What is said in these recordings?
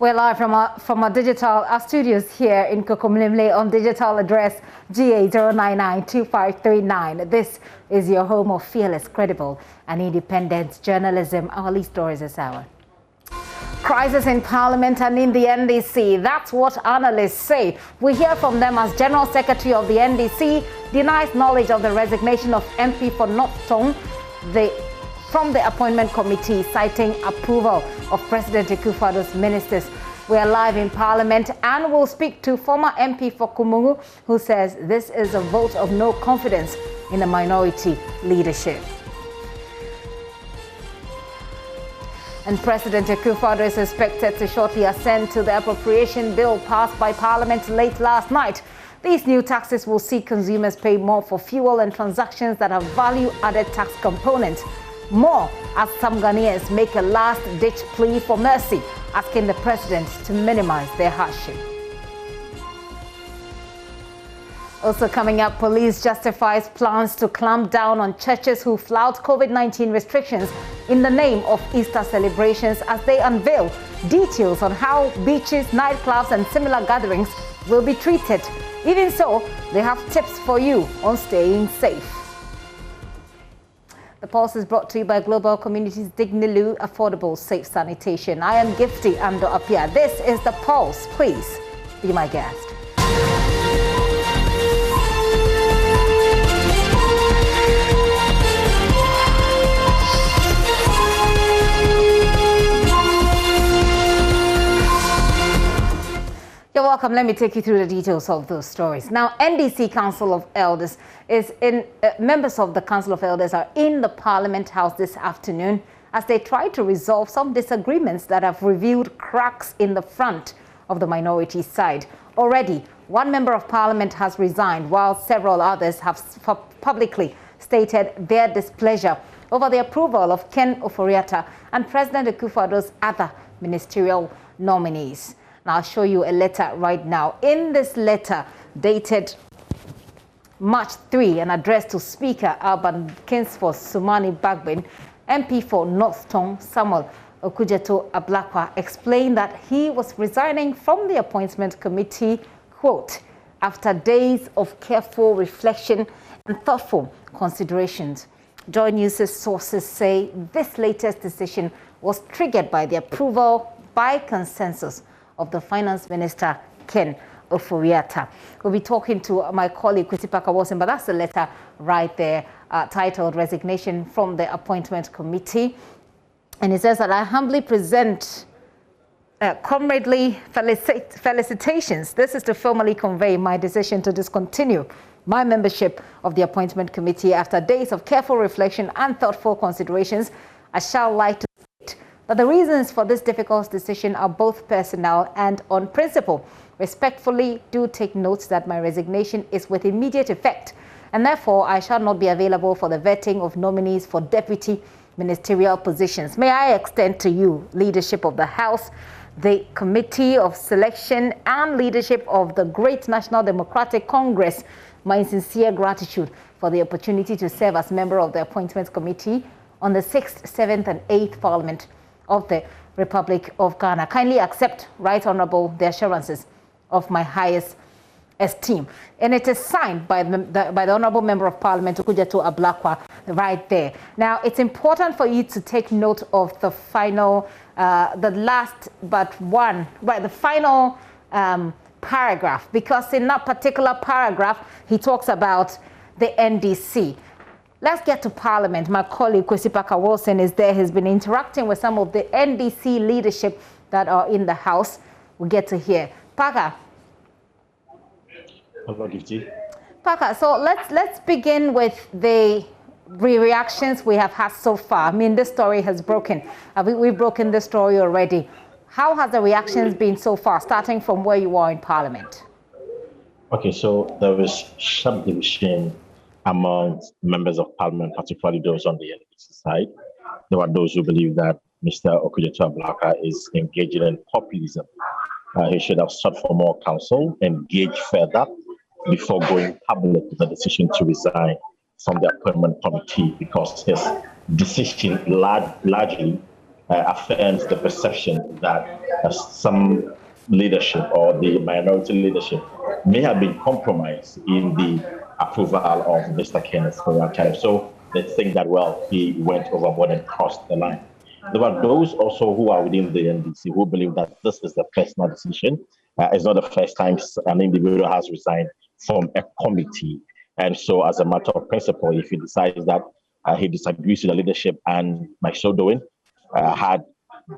We're live from our studios here in Kokomlimle on digital address GA0992539. This is your home of fearless, credible, and independent journalism. Our lead stories this hour. Crisis in Parliament and in the NDC. That's what analysts say. We hear from them as General Secretary of the NDC denies knowledge of the resignation of MP for North Tongue from the appointment committee, citing approval of President Akufo-Addo's ministers. We are live in Parliament and we'll speak to former MP for Kumungu, who says this is a vote of no confidence in the minority leadership. And President Akufo-Addo is expected to shortly assent to the appropriation bill passed by Parliament late last night. These new taxes will see consumers pay more for fuel and transactions that have value-added tax components. More as some Ghanaians make a last-ditch plea for mercy, asking the president to minimize their hardship. Also coming up, police justifies plans to clamp down on churches who flout COVID-19 restrictions in the name of Easter celebrations as they unveil details on how beaches, nightclubs and similar gatherings will be treated. Even so, they have tips for you on staying safe. The Pulse is brought to you by Global Communities Dignilu Affordable Safe Sanitation. I am Gifty Ando Apia. This is The Pulse. Please be my guest. You're welcome. Let me take you through the details of those stories. Now, NDC Council of Elders members of the Council of Elders are in the Parliament House this afternoon as they try to resolve some disagreements that have revealed cracks in the front of the minority side. Already, one member of Parliament has resigned, while several others have publicly stated their displeasure over the approval of Ken Ofori-Atta and President Akufo-Addo's other ministerial nominees. Now, I'll show you a letter right now. In this letter, dated March 3 and addressed to Speaker Alban Kingsford Sumani Bagbin, MP for North Tongue Samuel Okujeto Ablakwa explained that he was resigning from the appointment committee, quote, after days of careful reflection and thoughtful considerations. JoyNews' sources say this latest decision was triggered by the approval by consensus of the Finance Minister, Ken Ofori-Atta. We'll be talking to my colleague, Kwesi Pakawosen, but that's the letter right there, titled Resignation from the Appointment Committee. And it says that I humbly present comradely felicitations. This is to formally convey my decision to discontinue my membership of the Appointment Committee after days of careful reflection and thoughtful considerations. I shall like to state that the reasons for this difficult decision are both personnel and on principle. Respectfully do take note that my resignation is with immediate effect, and therefore I shall not be available for the vetting of nominees for deputy ministerial positions. May I extend to you, leadership of the House, the Committee of Selection and leadership of the Great National Democratic Congress, my sincere gratitude for the opportunity to serve as member of the Appointments Committee on the 6th, 7th and 8th Parliament of the Republic of Ghana. Kindly accept, Right Honourable, the assurances of my highest esteem. And it is signed by the Honourable Member of Parliament, Okujeto Ablakwa, right there. Now, it's important for you to take note of the final, the final paragraph, because in that particular paragraph, he talks about the NDC. Let's get to Parliament. My colleague, Kwesi Pakawosen, is there. He's been interacting with some of the NDC leadership that are in the House. We'll get to hear. Paka. Hello, Gifty. Paka, so let's begin with the reactions we have had so far. I mean, this story has broken. We've broken this story already. How has the reactions been so far, starting from where you are in Parliament? Okay, so there was some division among members of Parliament, particularly those on the NDC side. There were those who believe that Mr. Okujeto Ablakwa is engaging in populism. He should have sought for more counsel, engage further before going public with the decision to resign from the appointment committee, because his decision largely affirms the perception that some leadership or the minority leadership may have been compromised in the approval of Mr. Kenneth Koyata. So they think that, well, he went overboard and crossed the line. There are those also who are within the NDC who believe that this is the personal decision. It's not the first time an individual has resigned from a committee. And so, as a matter of principle, if he decides that he disagrees with the leadership and by so doing had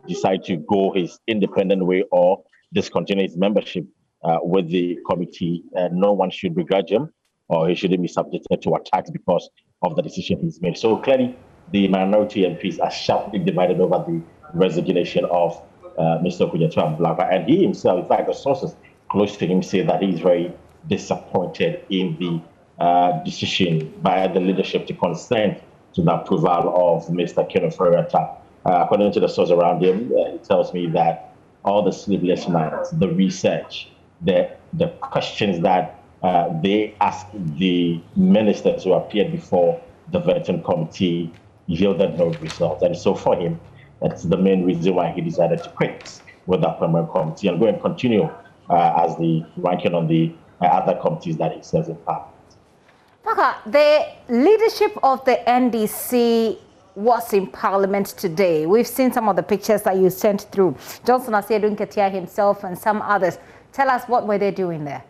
decided to go his independent way or discontinue his membership with the committee, no one should begrudge him or he shouldn't be subjected to attacks because of the decision he's made. So clearly, the minority MPs are sharply divided over the resignation of Mr. Okujeto Ablakwa. And he himself, in fact, the sources close to him say that he's very disappointed in the decision by the leadership to consent to the approval of Mr. Kenneth Koyata. According to the source around him, it tells me that all the sleepless nights, the research, the questions that they asked the ministers who appeared before the vetting committee yielded no result. And so for him, that's the main reason why he decided to quit with the appointment committee and go and continue as the ranking on the other committees that he serves in Parliament. Paka, the leadership of the NDC was in Parliament today. We've seen some of the pictures that you sent through. Johnson Asiedu Nketia himself and some others. Tell us, what were they doing there?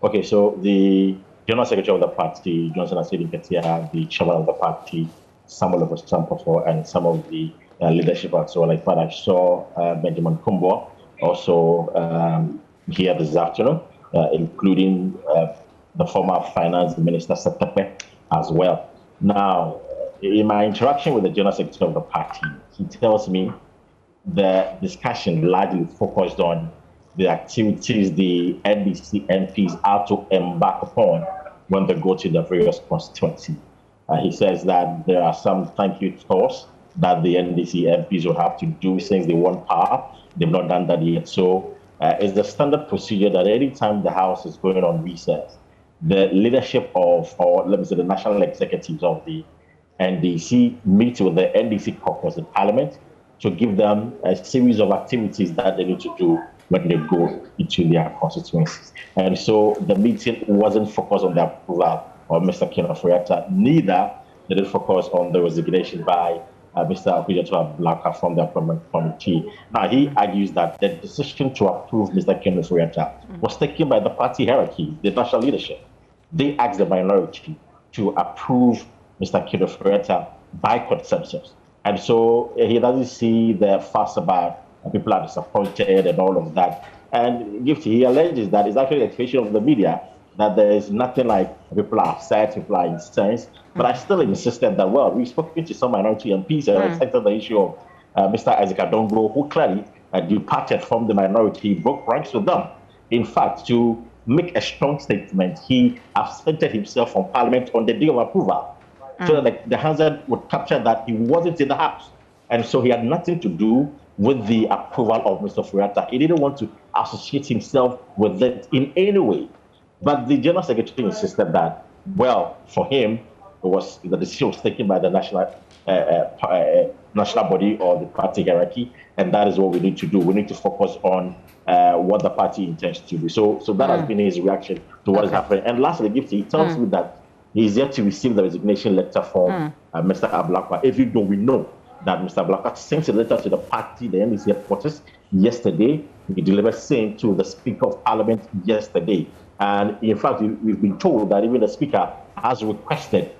Okay, so the General Secretary of the party, Johnson Asiedu Nketia, the chairman of the party, Samuel Ofosampofor, and some of the leadership as well. Like I saw Benjamin Kumbo also here this afternoon, including the former finance minister Setepe as well. Now, in my interaction with the General Secretary of the party, he tells me the discussion largely focused on the activities the NDC MPs are to embark upon when they go to the various constituencies. He says that there are some thank you tours that the NDC MPs will have to do since they want power. They've not done that yet. So it's the standard procedure that any time the House is going on recess, the leadership of, or let me say, the national executives of the NDC meet with the NDC caucus in Parliament to give them a series of activities that they need to do when they go into their constituencies. And so the meeting wasn't focused on the approval of Mr. Kenneth Koyata, neither did it focus on the resignation by Mr. Okujeto Ablakwa from the appointment committee. Now, he argues that the decision to approve Mr. Kenneth Koyata was taken by the party hierarchy, the national leadership. They asked the minority to approve Mr. Kenneth Koyata by consensus. And so he doesn't see the fuss about people are disappointed and all of that. And he alleges that it's actually a creation of the media, that there is nothing like people are upset, people are incensed. But I still insisted that, well, we've spoken to some minority MPs and accepted the issue of Mr. Isaac Adongo, who clearly departed from the minority, broke ranks with them. In fact, to make a strong statement, he absented himself from Parliament on the day of approval. So that the Hazard would capture that he wasn't in the House. And so he had nothing to do with the approval of Mr. Koyata. He didn't want to associate himself with it in any way. But the General Secretary insisted that, well, for him, the decision was taken by the national body or the party hierarchy, and that is what we need to do. We need to focus on what the party intends to do. So that has been his reaction to what is happening. And lastly, he tells me that he is yet to receive the resignation letter from Mr. Ablakwa, even though we know that Mr. Ablakwa sent a letter to the party, the NDC headquarters, yesterday. He delivered same to the Speaker of Parliament yesterday. And in fact, we've been told that even the Speaker has requested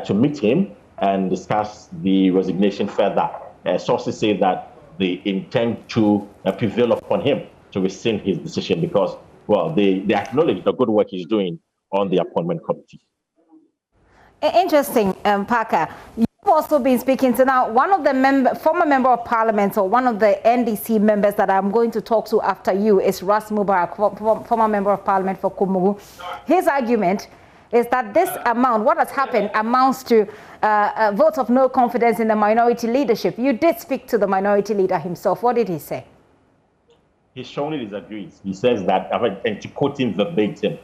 to meet him and discuss the resignation further. Sources say that they intend to prevail upon him to rescind his decision because, well, they acknowledge the good work he's doing on the appointment committee. Interesting, Parker. You've also been speaking to now one of the former member of Parliament or one of the NDC members that I'm going to talk to after you is Ras Mubarak, former member of Parliament for Kumugu. His argument is that this amount, what has happened, amounts to a vote of no confidence in the minority leadership. You did speak to the minority leader himself. What did he say? He strongly disagrees. He says that, and to quote him verbatim,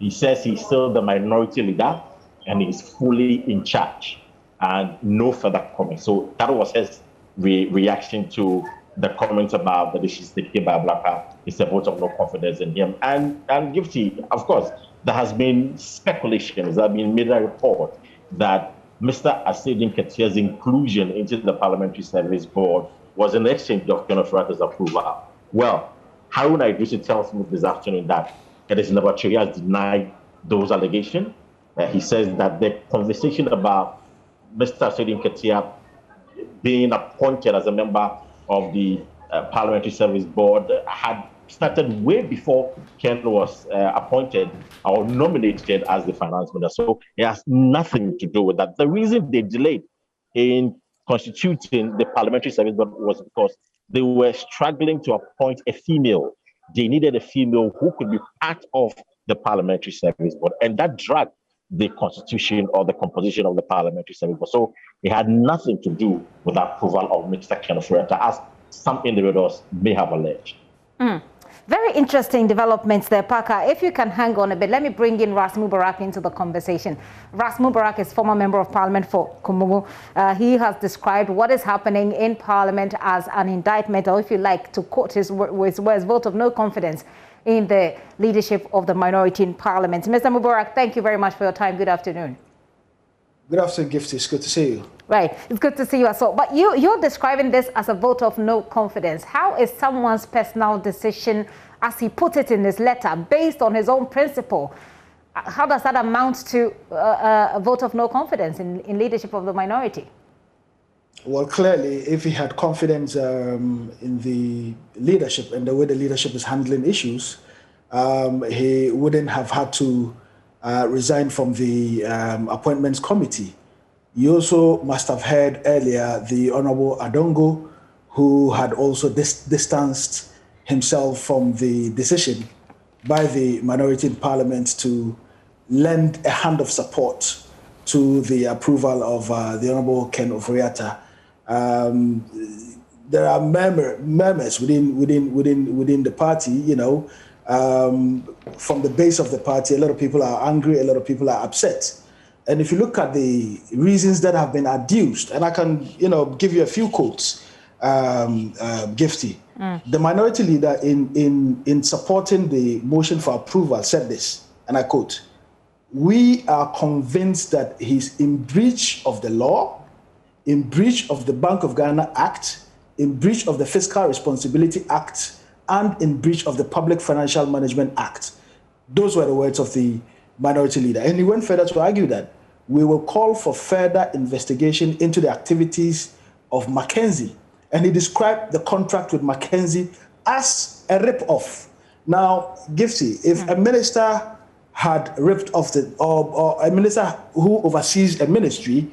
he says he's still the minority leader and he's fully in charge and no further comment. So that was his reaction to the comments about the decision taken by Blaka is a vote of no confidence in him. And Gifty, of course, there has been speculations, there have been media reports that Mr. Asedin Ketia's inclusion into the Parliamentary Service Board was an exchange of Ken Ofori-Atta's approval. Well, Haruna Idrisi tells me this afternoon that Edison Laboratory has denied those allegations. He says that the conversation about Mr. Asedin Ketia being appointed as a member of the Parliamentary Service Board had started way before Ken was appointed or nominated as the finance minister. So it has nothing to do with that. The reason they delayed in constituting the Parliamentary Service Board was because they were struggling to appoint a female. They needed a female who could be part of the Parliamentary Service Board, and that dragged the constitution or the composition of the Parliamentary Service Board. So it had nothing to do with the approval of Mr. Ken Ofori-Atta, as some individuals may have alleged. Very interesting developments there, Parker. If you can hang on a bit, let me bring in Ras Mubarak into the conversation. Ras Mubarak is former member of parliament for Kumugu. He has described what is happening in parliament as an indictment, or if you like to quote his words, vote of no confidence in the leadership of the minority in parliament. Mr. Mubarak, thank you very much for your time. Good afternoon. Good afternoon, Gifty. It's good to see you. Right. It's good to see you as well. But you're describing this as a vote of no confidence. How is someone's personal decision, as he put it in his letter, based on his own principle, how does that amount to a vote of no confidence in leadership of the minority? Well, clearly, if he had confidence in the leadership and the way the leadership is handling issues, he wouldn't have had to resign from the appointments committee. You also must have heard earlier the Honorable Adongo, who had also distanced himself from the decision by the minority in parliament to lend a hand of support to the approval of the Honorable Ken Ofori-Atta. There are murmurs within the party, you know, from the base of the party. A lot of people are angry, a lot of people are upset. And if you look at the reasons that have been adduced, and I can, you know, give you a few quotes, Gifty. The minority leader in supporting the motion for approval said this, and I quote, "We are convinced that he's in breach of the law, in breach of the Bank of Ghana Act, in breach of the Fiscal Responsibility Act, and in breach of the Public Financial Management Act." Those were the words of the minority leader. And he went further to argue that we will call for further investigation into the activities of Mackenzie. And he described the contract with Mackenzie as a rip-off. Now, Gifty, if a minister had ripped off or a minister who oversees a ministry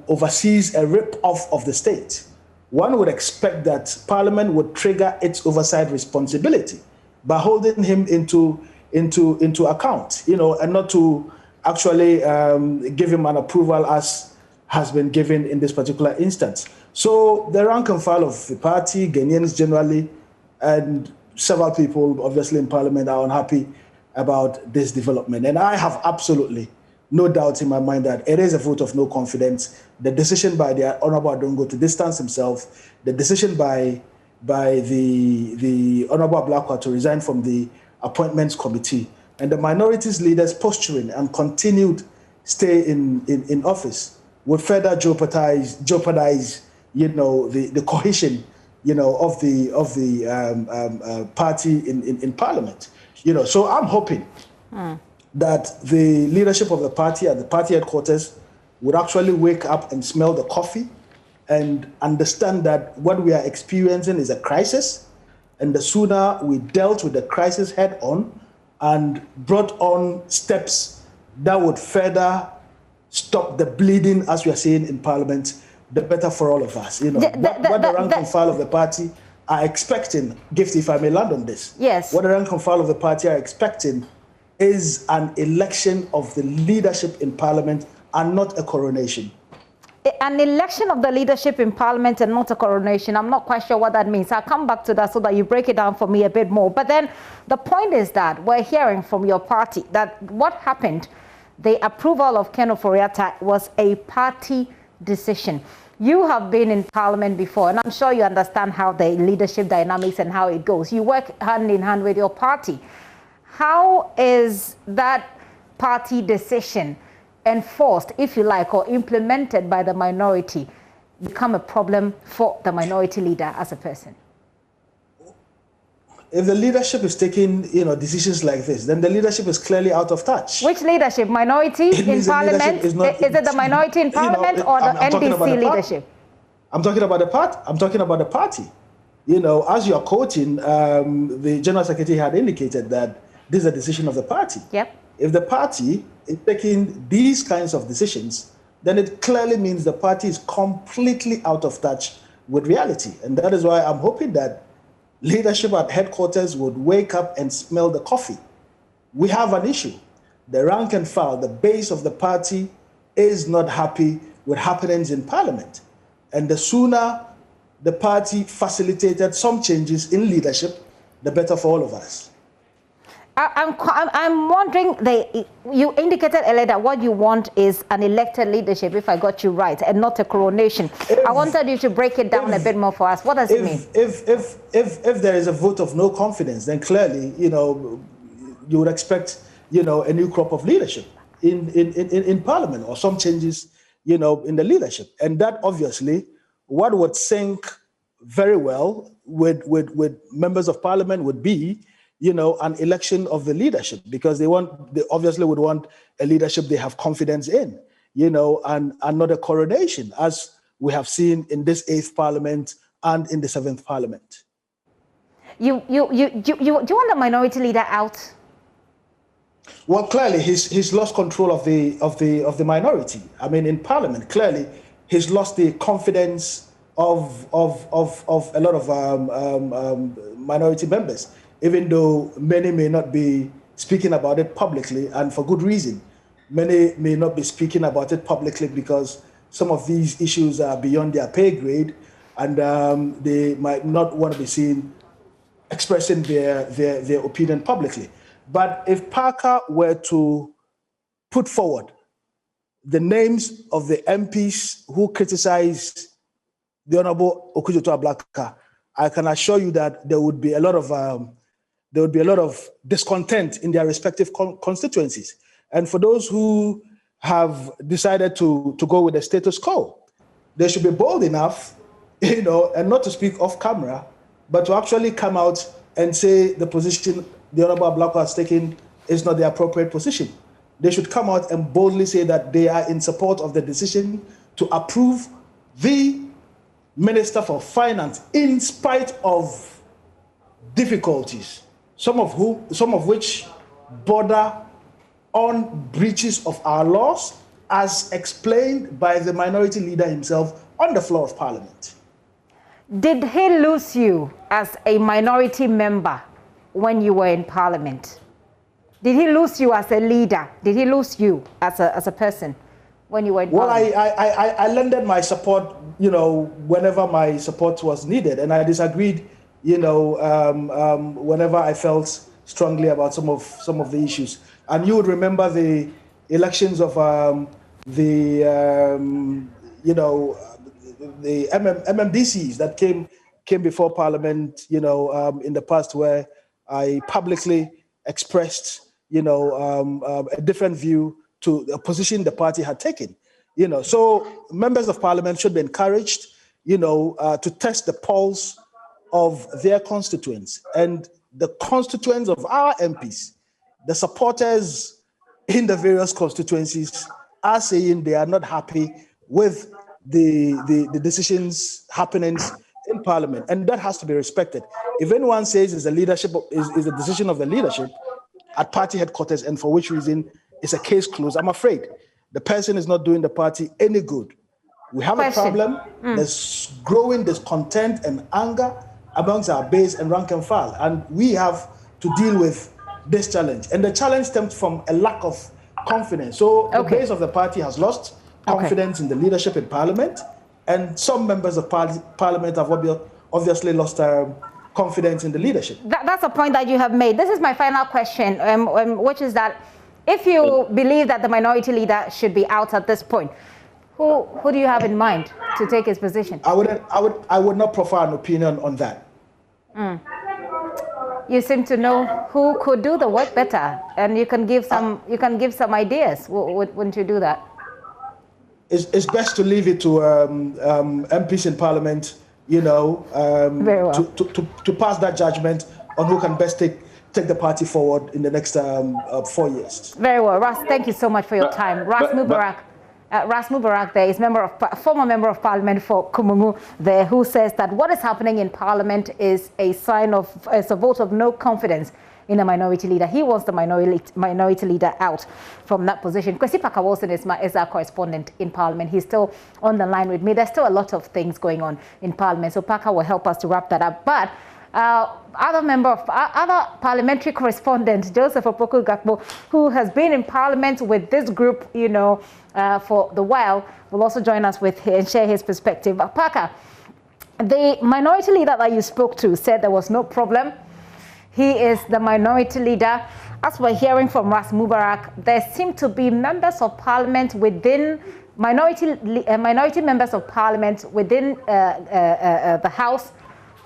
oversees a rip-off of the state, one would expect that Parliament would trigger its oversight responsibility by holding him into account, you know, and not to actually give him an approval as has been given in this particular instance. So the rank and file of the party, Ghanaians generally, and several people obviously in Parliament are unhappy about this development. And I have absolutely no doubt in my mind that it is a vote of no confidence. The decision by the Honorable Adongo to distance himself, the decision by the Honorable Blakwa to resign from the appointments committee, and the minorities leaders posturing and continued stay in office would further jeopardize, you know, the cohesion, you know, of the party in Parliament, you know. So I'm hoping that the leadership of the party at the party headquarters would actually wake up and smell the coffee and understand that what we are experiencing is a crisis, and the sooner we dealt with the crisis head on and brought on steps that would further stop the bleeding, as we are seeing in Parliament, the better for all of us. You know, what the rank and file of the party are expecting, Gift, if I may land on this. Yes. What the rank and file of the party are expecting is an election of the leadership in Parliament and not a coronation. An election of the leadership in Parliament and not a coronation. I'm not quite sure what that means. I'll come back to that so that you break it down for me a bit more. But then the point is that we're hearing from your party that what happened, the approval of Ken Ofori-Atta was a party decision. You have been in Parliament before, and I'm sure you understand how the leadership dynamics and how it goes. You work hand in hand with your party. How is that party decision enforced, if you like, or implemented by the minority become a problem for the minority leader as a person? If the leadership is taking, decisions like this, then the leadership is clearly out of touch. Which leadership? Minority in Parliament? Is it the minority in Parliament or the NDC leadership? I'm talking about the party. I'm talking about the party. As you are quoting, the General Secretary had indicated that this is a decision of the party. Yep. If the party is taking these kinds of decisions, then it clearly means the party is completely out of touch with reality. And that is why I'm hoping that leadership at headquarters would wake up and smell the coffee. We have an issue. The rank and file, the base of the party, is not happy with happenings in Parliament. And the sooner the party facilitated some changes in leadership, the better for all of us. I'm wondering, you indicated earlier that what you want is an elected leadership, if I got you right, and not a coronation. I wanted you to break it down a bit more for us. What does it mean? If there is a vote of no confidence, then clearly, you would expect, a new crop of leadership in Parliament, or some changes, in the leadership. And that obviously, what would sync very well with members of Parliament would be, an election of the leadership, because they obviously would want a leadership they have confidence in, and not a coronation, as we have seen in this 8th Parliament and in the 7th Parliament. Do you want the minority leader out? Well, clearly he's lost control of the minority. I mean, in Parliament, clearly he's lost the confidence of a lot of minority members, even though many may not be speaking about it publicly, and for good reason. Many may not be speaking about it publicly because some of these issues are beyond their pay grade, and they might not want to be seen expressing their opinion publicly. But if Parker were to put forward the names of the MPs who criticized the Honorable Okudzeto-Ablaka, I can assure you that there would be a lot of discontent in their respective constituencies. And for those who have decided to go with the status quo, they should be bold enough, and not to speak off camera, but to actually come out and say the position the Honorable Ablaka has taken is not the appropriate position. They should come out and boldly say that they are in support of the decision to approve the Minister for Finance, in spite of difficulties, some of which border on breaches of our laws, as explained by the minority leader himself on the floor of Parliament. Did he lose you as a minority member when you were in Parliament? Did he lose you as a leader? Did he lose you as a person when you were in Parliament? Well, I lended my support, whenever my support was needed, and I disagreed, whenever I felt strongly about some of the issues. And you would remember the elections of the MMDCs that came before Parliament, in the past, where I publicly expressed, a different view to the position the party had taken. So members of Parliament should be encouraged, to test the pulse of their constituents, and the constituents of our MPs, the supporters in the various constituencies, are saying they are not happy with the decisions happening in Parliament, and that has to be respected. If anyone says it's a decision of the leadership at party headquarters, and for which reason it's a case closed, I'm afraid the person is not doing the party any good. We have a problem. There's growing discontent and anger amongst our base and rank and file, and we have to deal with this challenge. And the challenge stems from a lack of confidence. So the base of the party has lost confidence in the leadership in Parliament, and some members of Parliament have obviously lost confidence in the leadership. That's a point that you have made. This is my final question, which is that if you believe that the minority leader should be out at this point, Who do you have in mind to take his position? I would not prefer an opinion on that. You seem to know who could do the work better, and you can give some ideas. Wouldn't you do that? It's best to leave it to MPs in Parliament, you know, Very well. to pass that judgment on who can best take the party forward in the next 4 years. Very well, Ras. Thank you so much for your time, Ras Mubarak. Ras Mubarak there is former member of Parliament for Kumungu there, who says that what is happening in Parliament is a vote of no confidence in a minority leader. He wants the minority leader out from that position. Kwesi Parker Wilson is our correspondent in Parliament. He's still on the line with me. There's still a lot of things going on in Parliament, so Parker will help us to wrap that up. But other parliamentary correspondent, Joseph Opoku Gakpo, who has been in Parliament with this group, you know, for the while, will also join us and share his perspective. But Parker, the minority leader that you spoke to said there was no problem. He is the minority leader. As we're hearing from Ras Mubarak, there seem to be members of Parliament within minority members of Parliament within the House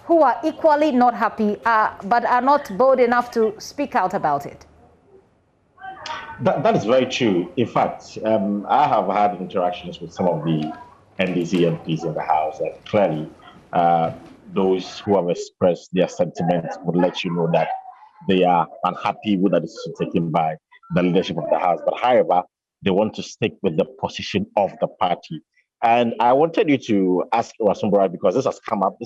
who are equally not happy, but are not bold enough to speak out about it. That is very true. In fact, I have had interactions with some of the NDC MPs in the House, and clearly those who have expressed their sentiments would let you know that they are unhappy with the decision taken by the leadership of the House. But however, they want to stick with the position of the party. And I wanted you to ask Rasumburai, because this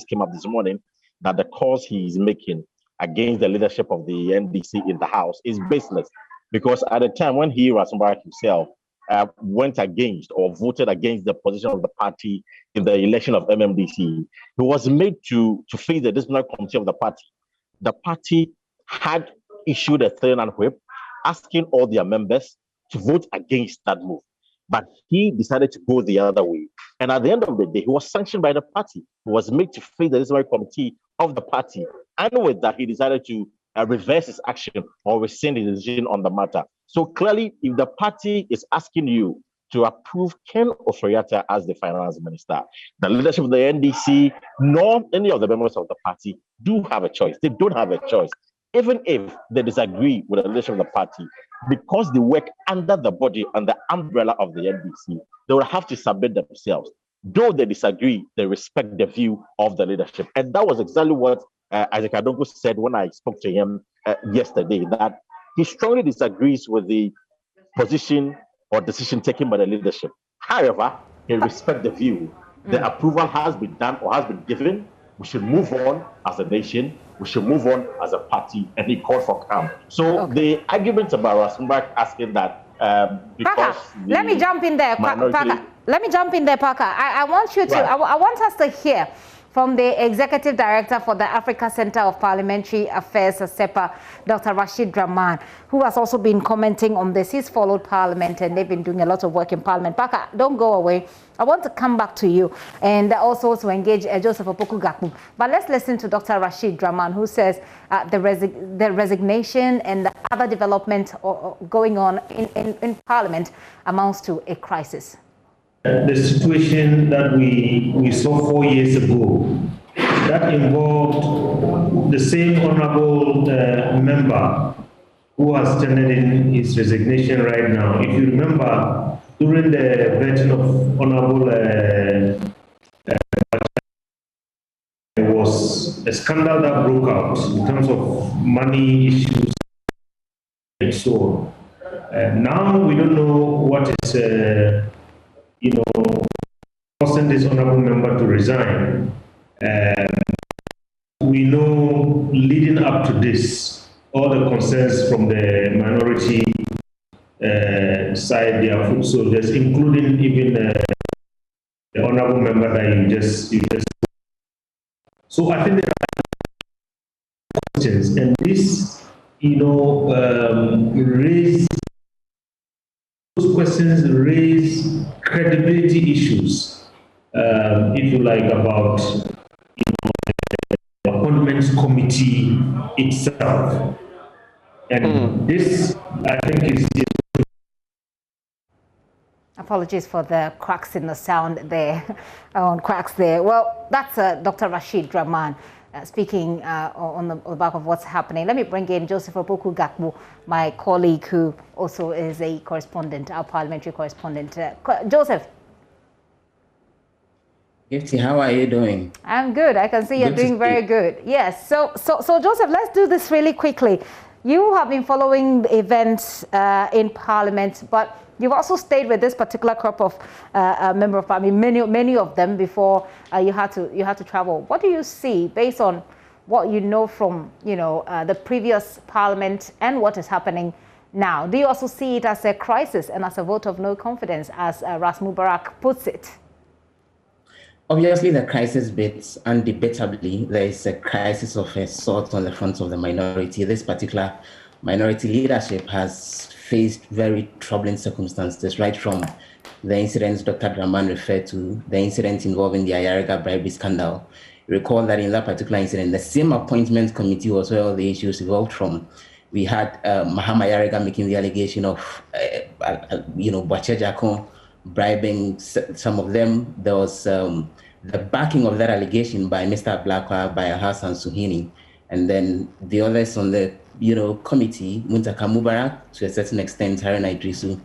came up this morning, that the cause he is making against the leadership of the NDC in the House is baseless. Because at the time when Rasumburai himself went against or voted against the position of the party in the election of MMDC, he was made to face the disciplinary committee of the party. The party had issued a third-hand whip asking all their members to vote against that move. But he decided to go the other way. And at the end of the day, he was sanctioned by the party. He was made to face the disciplinary committee of the party. And with that, he decided to reverse his action or rescind his decision on the matter. So clearly, if the party is asking you to approve Ken Ofori-Atta as the finance minister, the leadership of the NDC, nor any of the members of the party do have a choice. They don't have a choice. Even if they disagree with the leadership of the party, because they work under the body and the umbrella of the NDC, they will have to submit themselves. Though they disagree, they respect the view of the leadership. And that was exactly what Isaac Adongo said when I spoke to him yesterday, that he strongly disagrees with the position or decision taken by the leadership. However, he respects the view. The approval has been done or has been given. We should move on as a nation. We should move on as a party, and he called for calm. So the arguments about Rasumburak asking that because Parker, let me jump in there. Parker, let me jump in there, Parker. I want you to. Right. I want us to hear from the Executive Director for the Africa Center of Parliamentary Affairs, ASEPA, Dr. Rashid Rahman, who has also been commenting on this. He's followed Parliament and they've been doing a lot of work in Parliament. Parker, don't go away. I want to come back to you and also to engage Joseph Opoku Gakpo. But let's listen to Dr. Rashid Rahman, who says the resignation and the other development going on in Parliament amounts to a crisis. The situation that we saw 4 years ago, that involved the same honorable member who has tendered in his resignation right now. If you remember, during the vetting of honorable there was a scandal that broke out in terms of money issues and so on. Now we don't know what is forcing this honorable member to resign. We know leading up to this, all the concerns from the minority side, they are foot soldiers, including even the honorable member that you just. So I think there are questions, and this, those questions raise credibility issues, if you like, about the appointments committee itself. And this, I think, is Apologies for the cracks in the sound there, on cracks there. Well, that's Dr. Rashid Draman speaking on the back of what's happening. Let me bring in Joseph Opoku Gakpo, my colleague who also is a correspondent, our parliamentary correspondent. Joseph. Gifty, how are you doing? I'm good. I can see you're doing very good. Yes. So Joseph, let's do this really quickly. You have been following the events in Parliament, but you've also stayed with this particular crop of member of Parliament, many of them before you had to travel. What do you see based on what you know from the previous Parliament and what is happening now? Do you also see it as a crisis and as a vote of no confidence, as Ras Mubarak puts it? Obviously, the crisis bits, undebatably, there is a crisis of a sort on the front of the minority. This particular minority leadership has faced very troubling circumstances, right from the incidents Dr. Draman referred to, the incident involving the Ayariga bribery scandal. Recall that in that particular incident, the same appointment committee was where all the issues evolved from. We had Mahama Ayariga making the allegation of, Bache Jakon bribing some of them. There was the backing of that allegation by Mr. Blakwa, by Hassan Suhini, and then the others on the committee, Muntaka Mubarak, to a certain extent, Haruna Idrisu,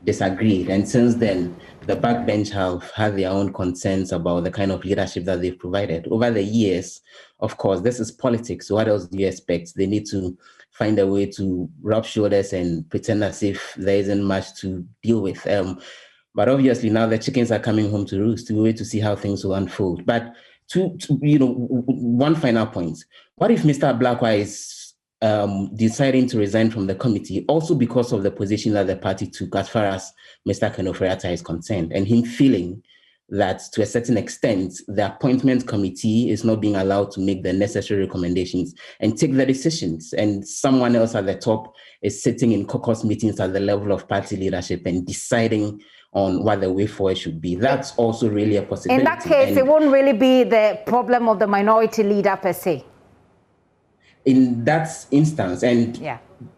disagreed. And since then, the backbench have had their own concerns about the kind of leadership that they've provided. Over the years, of course, this is politics. So what else do you expect? They need to find a way to rub shoulders and pretend as if there isn't much to deal with. But obviously now the chickens are coming home to roost. We wait to see how things will unfold. But one final point. What if Mr. Blakwa is deciding to resign from the committee, also because of the position that the party took as far as Mr. Kenoforiata is concerned, and him feeling that to a certain extent, the appointment committee is not being allowed to make the necessary recommendations and take the decisions, and someone else at the top is sitting in caucus meetings at the level of party leadership and deciding on what the way forward should be. That's also really a possibility. In that case, it won't really be the problem of the minority leader per se. In that instance, and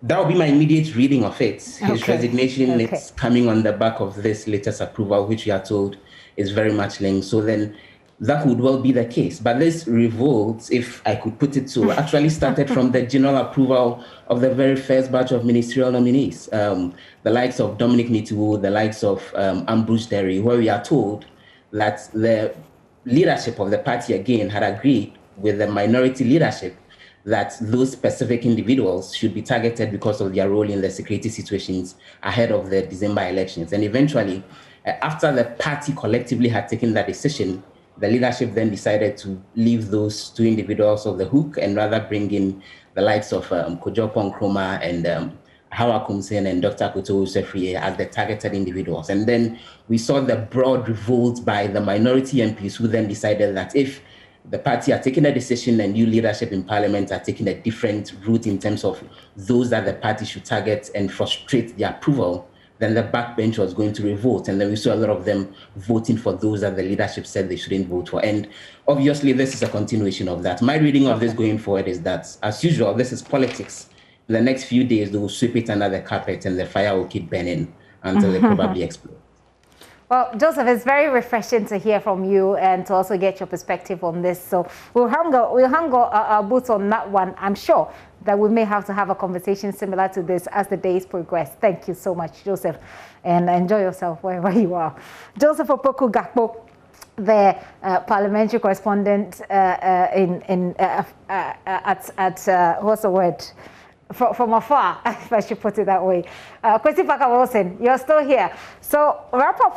that will be my immediate reading of it. His resignation is coming on the back of this latest approval, which we are told is very much linked. So then that would well be the case. But this revolt, if I could put it so, actually started from the general approval of the very first batch of ministerial nominees, the likes of Dominic Nitiwu, the likes of Ambrose Derry, where we are told that the leadership of the party again had agreed with the minority leadership that those specific individuals should be targeted because of their role in the security situations ahead of the December elections. And eventually, after the party collectively had taken that decision, the leadership then decided to leave those two individuals off the hook and rather bring in the likes of Kojopo Nkrumah and Hawa Kumsen and Dr. Kuto Sefrie as the targeted individuals. And then we saw the broad revolt by the minority MPs who then decided that if the party are taking a decision and new leadership in parliament are taking a different route in terms of those that the party should target and frustrate the approval, then the backbench was going to revolt. And then we saw a lot of them voting for those that the leadership said they shouldn't vote for. And obviously, this is a continuation of that. My reading of this going forward is that, as usual, this is politics. In the next few days, they will sweep it under the carpet and the fire will keep burning until they probably explode. Well, Joseph, it's very refreshing to hear from you and to also get your perspective on this. So we'll hang our boots on that one. I'm sure that we may have to have a conversation similar to this as the days progress. Thank you so much, Joseph, and enjoy yourself wherever you are. Joseph Opoku Gakpo, the parliamentary correspondent what's the word? From afar, if I should put it that way. Kwesi Parker Wilson, you're still here. So wrap up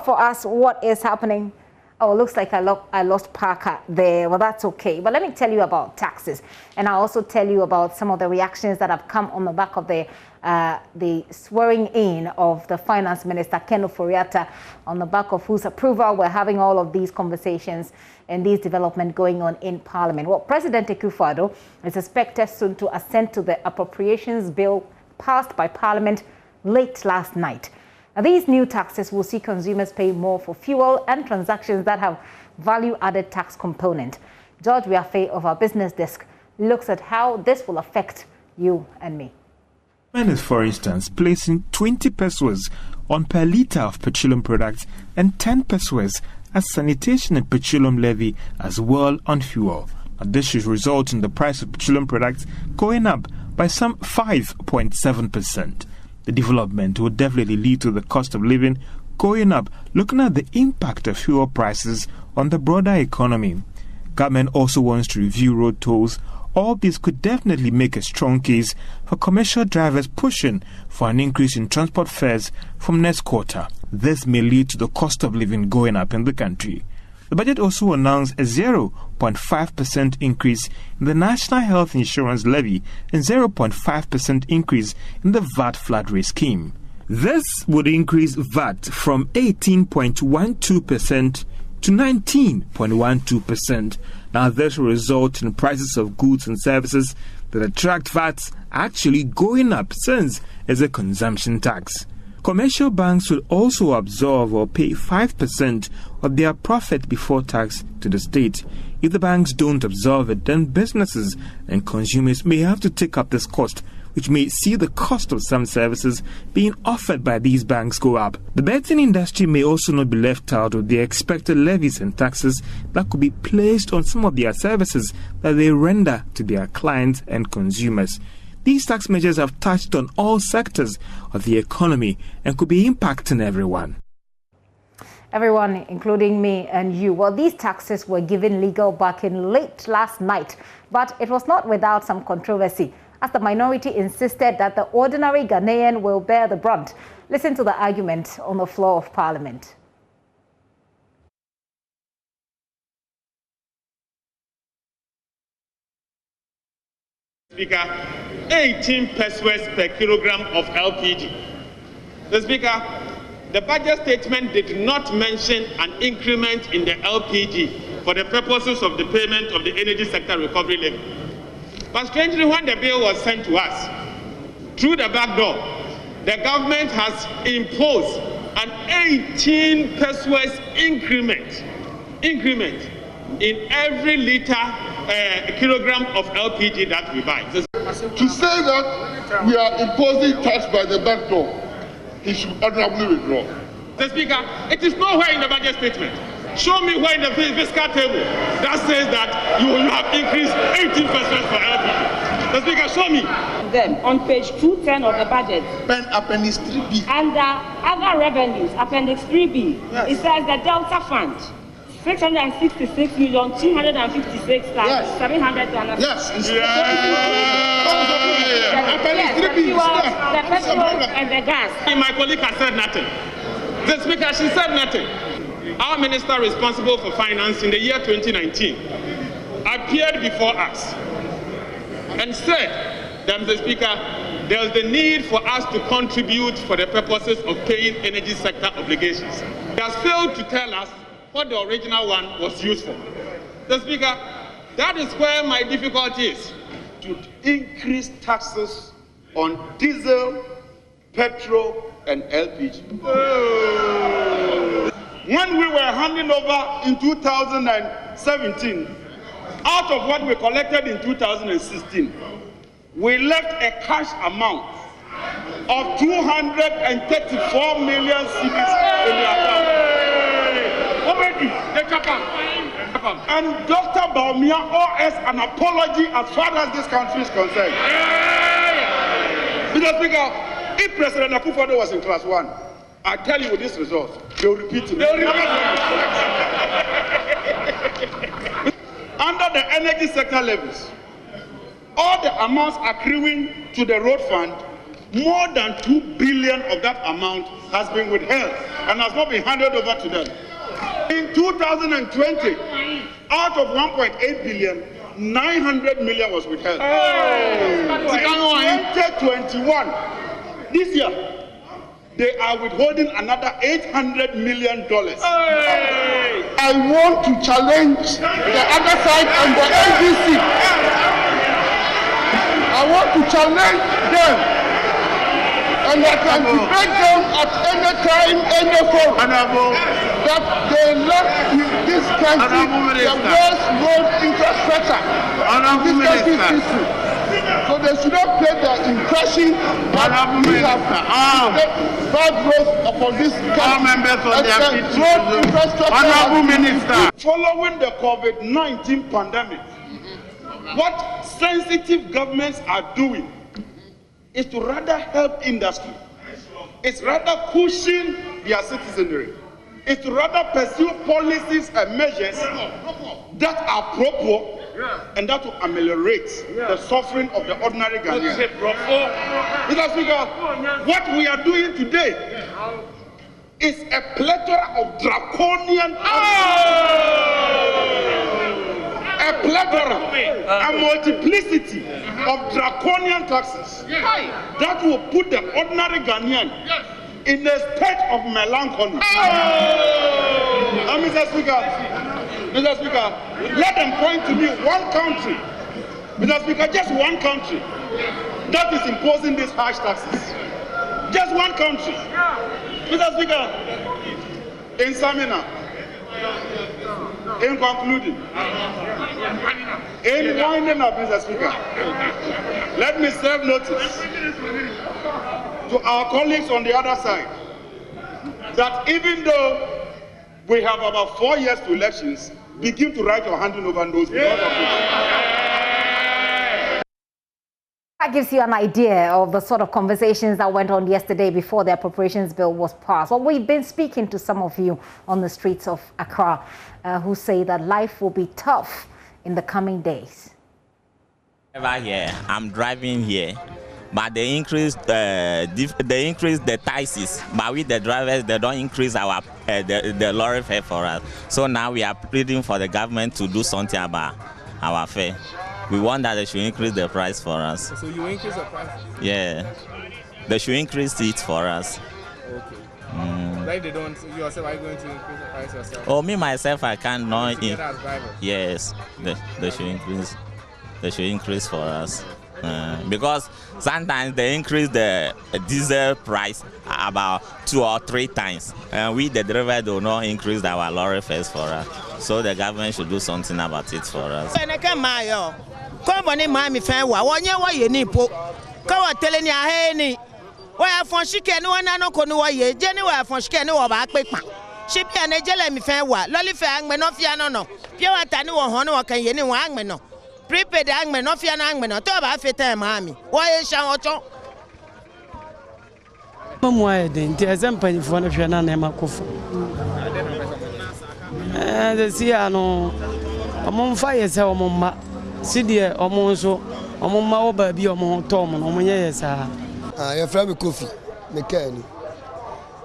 for us what is happening. Oh, it looks like I lost Parker there. Well, that's okay. But let me tell you about taxes. And I'll also tell you about some of the reactions that have come on the back of the swearing in of the finance minister, Ken Ofori-Atta, on the back of whose approval we're having all of these conversations and these developments going on in Parliament. Well, President Akufo-Addo is expected soon to assent to the appropriations bill passed by Parliament late last night. Now, these new taxes will see consumers pay more for fuel and transactions that have value-added tax component. George Wiafe of our business desk looks at how this will affect you and me. Is, for instance, placing 20 pesos on per litre of petroleum products and 10 pesos as sanitation and petroleum levy as well on fuel. Now, this should result in the price of petroleum products going up by some 5.7%. The development will definitely lead to the cost of living going up, looking at the impact of fuel prices on the broader economy. Government also wants to review road tolls. All this could definitely make a strong case for commercial drivers pushing for an increase in transport fares from next quarter. This may lead to the cost of living going up in the country. The budget also announced a 0.5% increase in the National Health Insurance Levy and 0.5% increase in the VAT flat rate scheme. This would increase VAT from 18.12% to 19.12%. Now, this will result in prices of goods and services that attract VAT actually going up, since it's a consumption tax. Commercial banks will also absorb or pay 5% of their profit before tax to the state. If the banks don't absorb it, then businesses and consumers may have to take up this cost, which may see the cost of some services being offered by these banks go up. The betting industry may also not be left out of the expected levies and taxes that could be placed on some of their services that they render to their clients and consumers. These tax measures have touched on all sectors of the economy and could be impacting everyone. Everyone, including me and you. Well, these taxes were given legal backing late last night, but it was not without some controversy, as the minority insisted that the ordinary Ghanaian will bear the brunt. Listen to the argument on the floor of Parliament. Speaker, 18 pesos per kilogram of LPG. The Speaker, the budget statement did not mention an increment in the LPG for the purposes of the payment of the energy sector recovery levy. But strangely, when the bill was sent to us, through the back door, the government has imposed an 18 pesos increment in every kilogram of LPG that we buy. To say that we are imposing tax by the back door, he should honorably withdraw. The Speaker, it is nowhere in the budget statement. Show me where in the fiscal table that says that you will have increased 18% for LPG. The Speaker, show me. Them on page 210 of the budget. Appendix 3B. Under other revenues, Appendix 3B, yes. It says the Delta Fund, 666,256,700. Yes. Appendix 3B. The petrol and the gas. My colleague has said nothing. The Speaker, she said nothing. Our minister responsible for finance in the year 2019 appeared before us and said that, Mr. Speaker, there is the need for us to contribute for the purposes of paying energy sector obligations. He has failed to tell us what the original one was used for. Mr. Speaker, that is where my difficulty is. To increase taxes on diesel, petrol, and LPG. When we were handing over in 2017, out of what we collected in 2016, we left a cash amount of 234 million cedis in the account. And Dr. Baumia owes us an apology as far as this country is concerned. Mr. Speaker, if President Akufo-Addo was in class 1, I tell you with this result, they'll repeat it. Under the energy sector levies, all the amounts accruing to the road fund, more than 2 billion of that amount has been withheld and has not been handed over to them. In 2020, out of 1.8 billion, 900 million was withheld. In 2021, this year, they are withholding another $800 million. I want to challenge the other side and the NDC. I want to challenge them, and I can debate them at any time, any forum, that they left this country the worst road infrastructure in this country's history. So they should not play their impression that we have bad growth upon this country. Honorable Minister. Following the COVID-19 pandemic, what sensitive governments are doing is to rather help industry. It's rather cushion their citizenry. It's to rather pursue policies and measures that are proper and that will ameliorate the suffering of the ordinary Ghanaian. Mr. Speaker, what we are doing today is a plethora of draconian a plethora, a multiplicity of draconian taxes that will put the ordinary Ghanaian in a state of melancholy. Mr. Speaker, let them point to me one country, Mr. Speaker, just one country that is imposing these harsh taxes. Just one country. Mr. Speaker, in Samina, in concluding, in winding up, Mr. Speaker, let me serve notice to our colleagues on the other side that even though we have about 4 years to elections, begin to write your handing over those because of it. That gives you an idea of the sort of conversations that went on yesterday before the appropriations bill was passed. Well, we've been speaking to some of you on the streets of Accra who say that life will be tough in the coming days. Here, I'm driving here, but they increase the taxes. But with the drivers, they don't increase our the lorry fare for us. So now we are pleading for the government to do something about our fare. We want that they should increase the price for us. So you increase the price? Yeah, they should increase it for us. Okay. Like they don't, you yourself, are you going to increase the price yourself? Oh, me myself, I can't know. Yes, they should increase. They should increase for us. Because sometimes they increase the diesel price about 2 or 3 times. And we, the driver, do not increase our lorry fares for us. So the government should do something about it for us. Prepaid angmen no fia na angmen no to ba fete mami wo ye shan ocho mo aye den ti example fo na hwe na na ma kofa de si ano omo mfa ye se omo ma si de omo nso omo ma wo ba bi omo to omo no omo ye ye sa ye fra me kofi me kani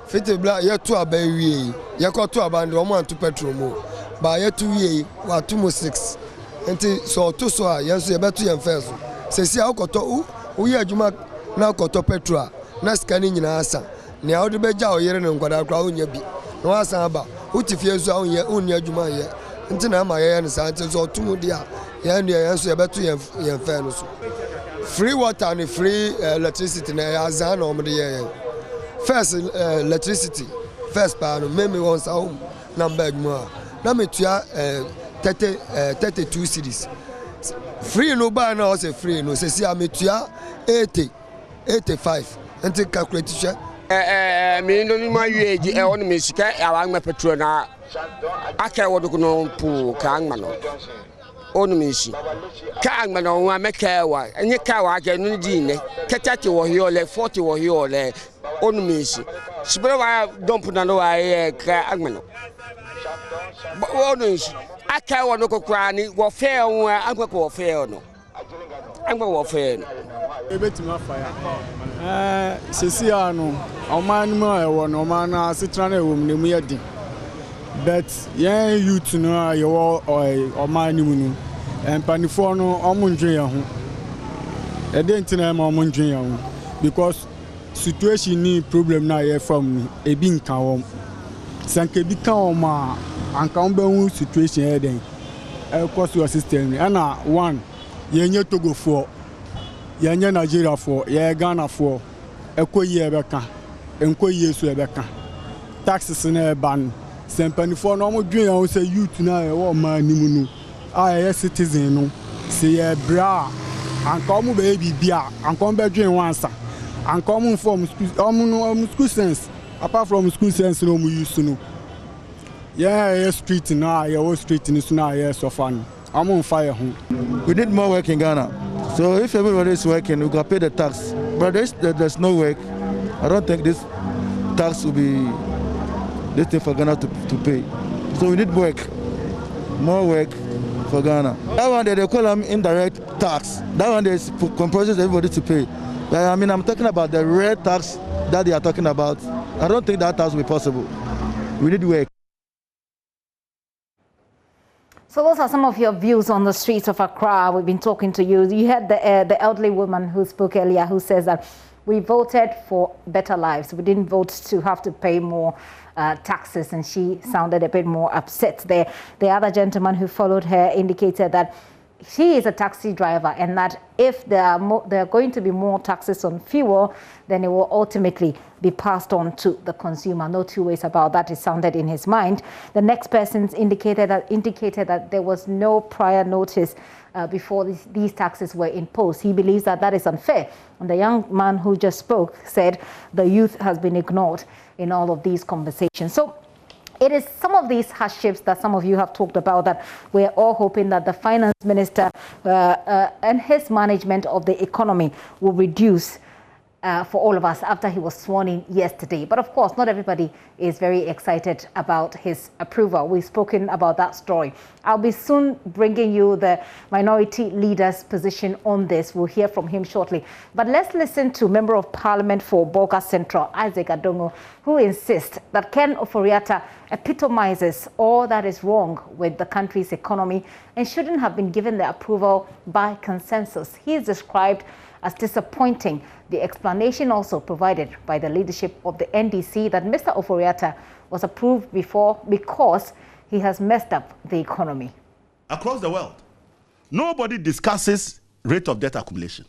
fete bla ye to aba wie ye ko to aba ndi omo anto petrol mo ba ye to wie wa to mo 6 enti so to so a yenso ye beto yen feso se si akoto wo ye adwuma na akoto petrol na skani nyina asa ne a wo de beja o yere ne nkwada kra onya bi na wasa aba utifie so a onya adwuma ye enti na ma ye ne sa enti so to mu dia ye ne yenso ye beto yen fe no so free water and free electricity na ya za na omde ye first electricity first pa no me won sa home na mbadwuma na metua 32 cities. Free no buy now say free no say see ametua 85 and calculation me no ma yeji e won me sika awa ngma petrol na aka wodo no pu ka ngma no onu me shi ka ngma no wa meka wa enye ka wa ga no di ne ketati wo hi ole 40 wo hi ole onu me shi sibere wa dump na no wa ka ngma no onu shi aka wono kokra ni wo fe won agba ko fe no agba wo fe no ebetima fire sesi ano oman mu e wo no oman na sitra na ewom ne mu yedi but yen youth no ayo oman ni mu no empanifo no omunjwe ye ho edentina ma omunjwe ye ho because situation ni problem na ye from ebi nka wom sanke bi ka o ma anka umbe situation here then cost your system ana one yenye Togo for yenye Nigeria for ye Ghana for ekoyi ebeka enkoyi esu ebeka taxes na ban sempani for no mo dwen yan say youth na e wo ma nimu no a ye citizen no say ye bra and come baby beer, and come back during once, and come from school sense. Apart from school sense, no, we used to know. Yeah, street now, your street in this now, yes, so fun. I'm on fire. We need more work in Ghana. So if everybody is working, we can pay the tax. But there's no work. I don't think this tax will be this thing for Ghana to pay. So we need work, more work for Ghana. That one they call them indirect tax. That one they composes everybody to pay. But I mean, I'm talking about the red tax that they are talking about. I don't think that tax will be possible. We need work. So those are some of your views on the streets of Accra. We've been talking to you. You had the elderly woman who spoke earlier who says that we voted for better lives. We didn't vote to have to pay more taxes, and she sounded a bit more upset there. The other gentleman who followed her indicated that she is a taxi driver and that if there are going to be more taxes on fuel, then it will ultimately be passed on to the consumer. No two ways about that. It sounded in his mind. The next person indicated that there was no prior notice before these taxes were imposed. He believes that that is unfair. And the young man who just spoke said the youth has been ignored in all of these conversations. So it is some of these hardships that some of you have talked about that we're all hoping that the finance minister and his management of the economy will reduce for all of us after he was sworn in yesterday. But of course, not everybody is very excited about his approval. We've spoken about that story. I'll be soon bringing you the minority leader's position on this. We'll hear from him shortly. But let's listen to Member of Parliament for Bolga Central, Isaac Adongo, who insists that Ken Ofori-Atta epitomizes all that is wrong with the country's economy and shouldn't have been given the approval by consensus. He is described as disappointing. The explanation also provided by the leadership of the NDC that Mr. Ofori-Atta was approved before because he has messed up the economy. Across the world, nobody discusses rate of debt accumulation.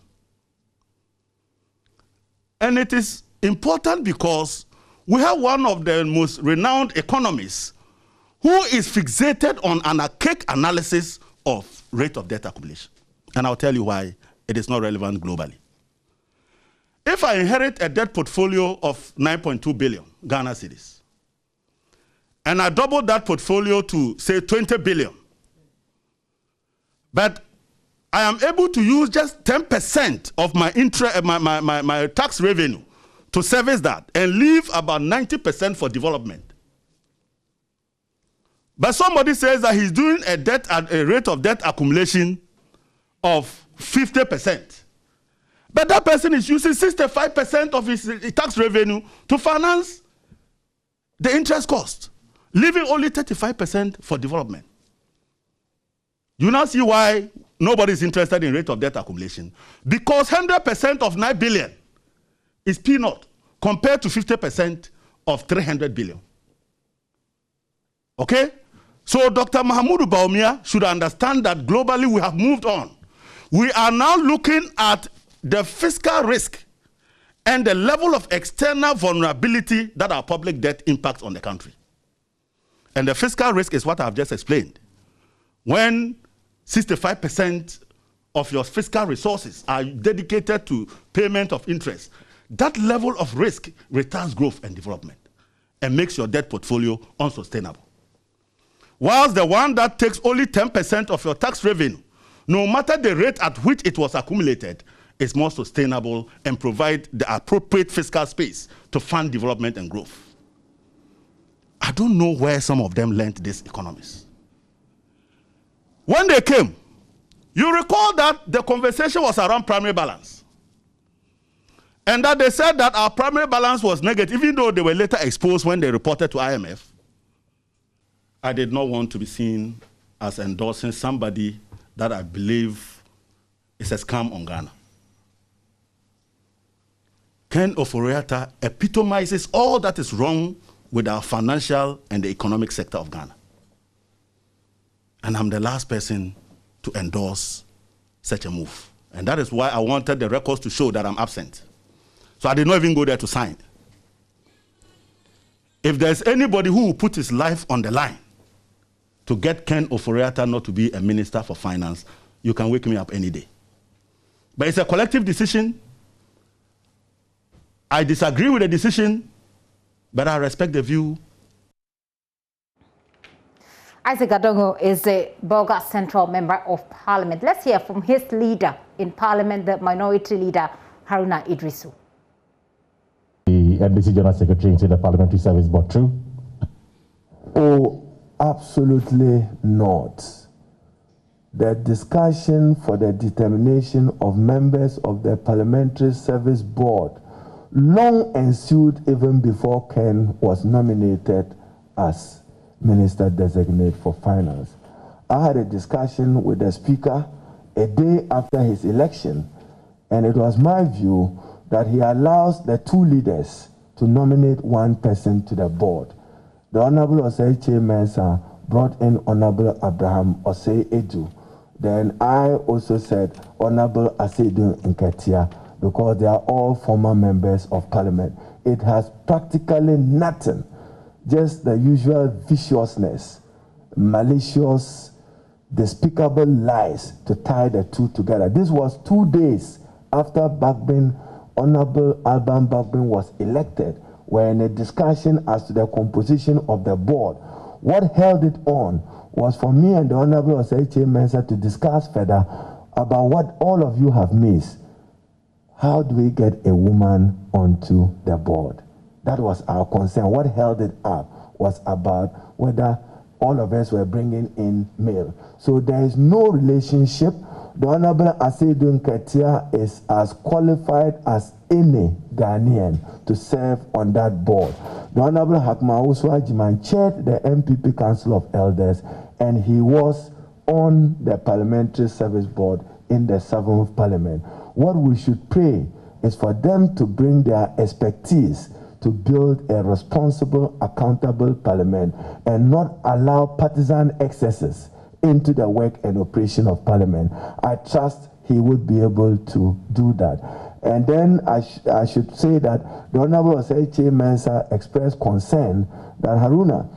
And it is important because we have one of the most renowned economists who is fixated on an archaic analysis of rate of debt accumulation. And I'll tell you why it is not relevant globally. If I inherit a debt portfolio of 9.2 billion Ghana cedis, and I double that portfolio to, say, 20 billion, but I am able to use just 10% of my my tax revenue to service that and leave about 90% for development. But somebody says that he's doing a rate of debt accumulation of 50%. But that person is using 65% of his tax revenue to finance the interest cost, leaving only 35% for development. You now see why nobody is interested in rate of debt accumulation. Because 100% of 9 billion is peanut compared to 50% of 300 billion. Okay? So Dr. Mahamudu Bawumia should understand that globally we have moved on. We are now looking at the fiscal risk and the level of external vulnerability that our public debt impacts on the country. And the fiscal risk is what I've just explained. When 65% of your fiscal resources are dedicated to payment of interest, that level of risk retards growth and development and makes your debt portfolio unsustainable. Whilst the one that takes only 10% of your tax revenue, no matter the rate at which it was accumulated, is more sustainable and provide the appropriate fiscal space to fund development and growth. I don't know where some of them learned these economists. When they came, you recall that the conversation was around primary balance. And that they said that our primary balance was negative, even though they were later exposed when they reported to IMF. I did not want to be seen as endorsing somebody that I believe is a scam on Ghana. Ken Ofori-Atta epitomizes all that is wrong with our financial and the economic sector of Ghana. And I'm the last person to endorse such a move. And that is why I wanted the records to show that I'm absent. So I did not even go there to sign. If there's anybody who will put his life on the line to get Ken Ofori-Atta not to be a minister for finance, you can wake me up any day. But it's a collective decision. I disagree with the decision, but I respect the view. Isaac Adongo is a Bolga Central Member of Parliament. Let's hear from his leader in Parliament, the Minority Leader, Haruna Idrisu. The NDC General Secretary into the Parliamentary Service Board true? Oh, absolutely not. The discussion for the determination of members of the Parliamentary Service Board long ensued even before Ken was nominated as Minister Designate for Finance. I had a discussion with the Speaker a day after his election, and it was my view that he allows the two leaders to nominate one person to the board. The Honorable Osei Mensah brought in Honorable Abraham Osei Edu. Then I also said Honorable Asedu Nketia, because they are all former members of Parliament. It has practically nothing, just the usual viciousness, malicious, despicable lies to tie the two together. This was 2 days after Honorable Alban Bagbin was elected. We're in a discussion as to the composition of the board. What held it on was for me and the Honorable Osei Mensah to discuss further about what all of you have missed. How do we get a woman onto the board? That was our concern. What held it up was about whether all of us were bringing in male. So there is no relationship. The Honorable Asedu Nketia is as qualified as any Ghanaian to serve on that board. The Honorable Hakma Uswajiman chaired the MPP Council of Elders, and he was on the Parliamentary Service Board in the 7th Parliament. What we should pray is for them to bring their expertise to build a responsible, accountable Parliament and not allow partisan excesses into the work and operation of Parliament. I trust he would be able to do that. And then I should say that the Honorable Osei Mensah expressed concern that Haruna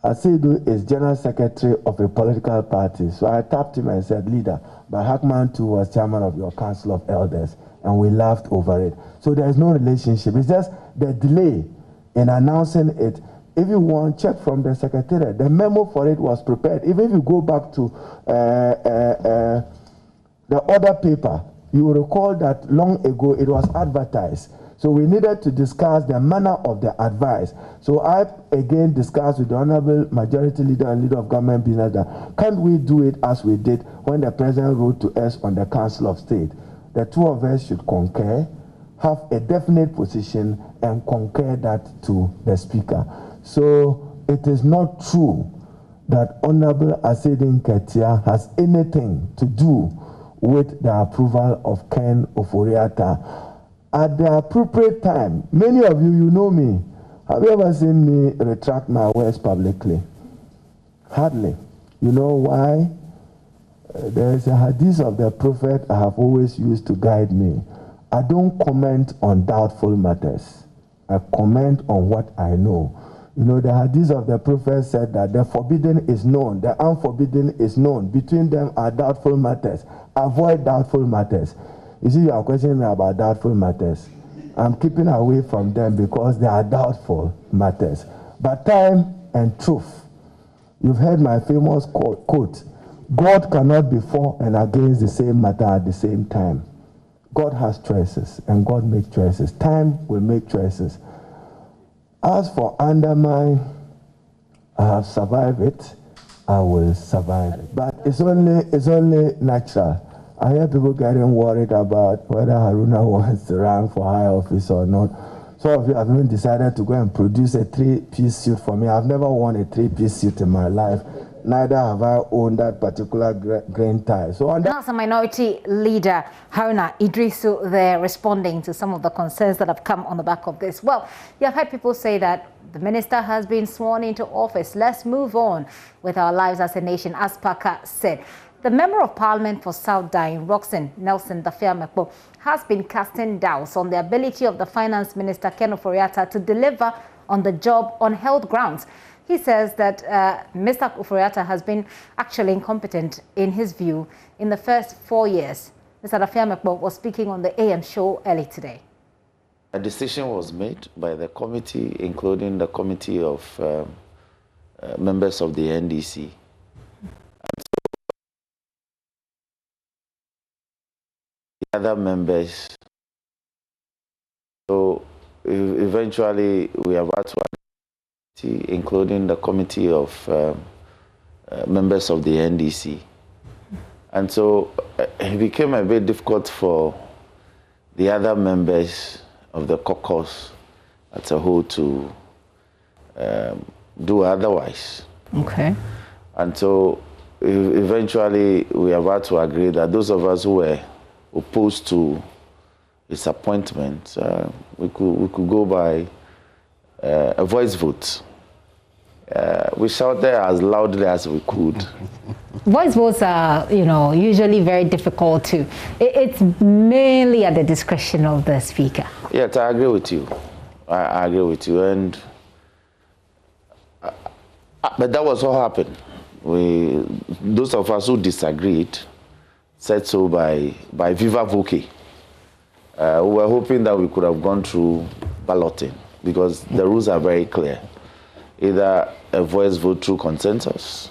Asedu is General Secretary of a political party. So I tapped him and said, Leader, but Hackman too was chairman of your Council of Elders, and we laughed over it. So there's no relationship. It's just the delay in announcing it. If you want, check from the Secretariat. The memo for it was prepared. Even if you go back to the other paper, you will recall that long ago it was advertised. So we needed to discuss the manner of the advice. So I again discussed with the Honorable Majority Leader and Leader of Government Business that can't we do it as we did when the President wrote to us on the Council of State? The two of us should concur, have a definite position, and concur that to the Speaker. So it is not true that Honorable Asedu Nketia has anything to do with the approval of Ken Ofori-Atta. At the appropriate time, many of you know me. Have you ever seen me retract my words publicly? Hardly. You know why? There is a hadith of the Prophet I have always used to guide me. I don't comment on doubtful matters. I comment on what I know. You know, the hadith of the Prophet said that the forbidden is known, the unforbidden is known. Between them are doubtful matters. Avoid doubtful matters. You see, you are questioning me about doubtful matters. I'm keeping away from them because they are doubtful matters. But time and truth. You've heard my famous quote, God cannot be for and against the same matter at the same time. God has choices, and God makes choices. Time will make choices. As for undermine, I have survived it. I will survive it. But it's only natural. I hear people getting worried about whether Haruna wants to run for high office or not. Some of you have even decided to go and produce a 3-piece suit for me. I've never worn a 3-piece suit in my life. Neither have I owned that particular grain tie. So that's a Minority Leader, Haruna Idrisu, there responding to some of the concerns that have come on the back of this. Well, you have heard people say that the minister has been sworn into office. Let's move on with our lives as a nation, as Parker said. The Member of Parliament for South Dine, Roxanne Nelson Dafiamekpo, has been casting doubts on the ability of the Finance Minister, Ken Ofori-Atta, to deliver on the job on health grounds. He says that Mr. Ofori-Atta has been actually incompetent, in his view, in the first 4 years Mr. Dafiamekpo was speaking on the AM show early today. A decision was made by the committee, including the committee of members of the NDC. And so the other members. So eventually we have had to, including the committee of members of the NDC. And so it became a bit difficult for the other members of the caucus as a whole to do otherwise. Okay. And so eventually we have had to agree that those of us who were opposed to his appointment, we could go by a voice vote. We shouted as loudly as we could. Voice votes are, usually very difficult to. It's mainly at the discretion of the speaker. Yes, I agree with you. I agree with you, and but that was what happened. Those of us who disagreed said so by viva voce. We were hoping that we could have gone through balloting because the rules are very clear. Either a voice vote through consensus,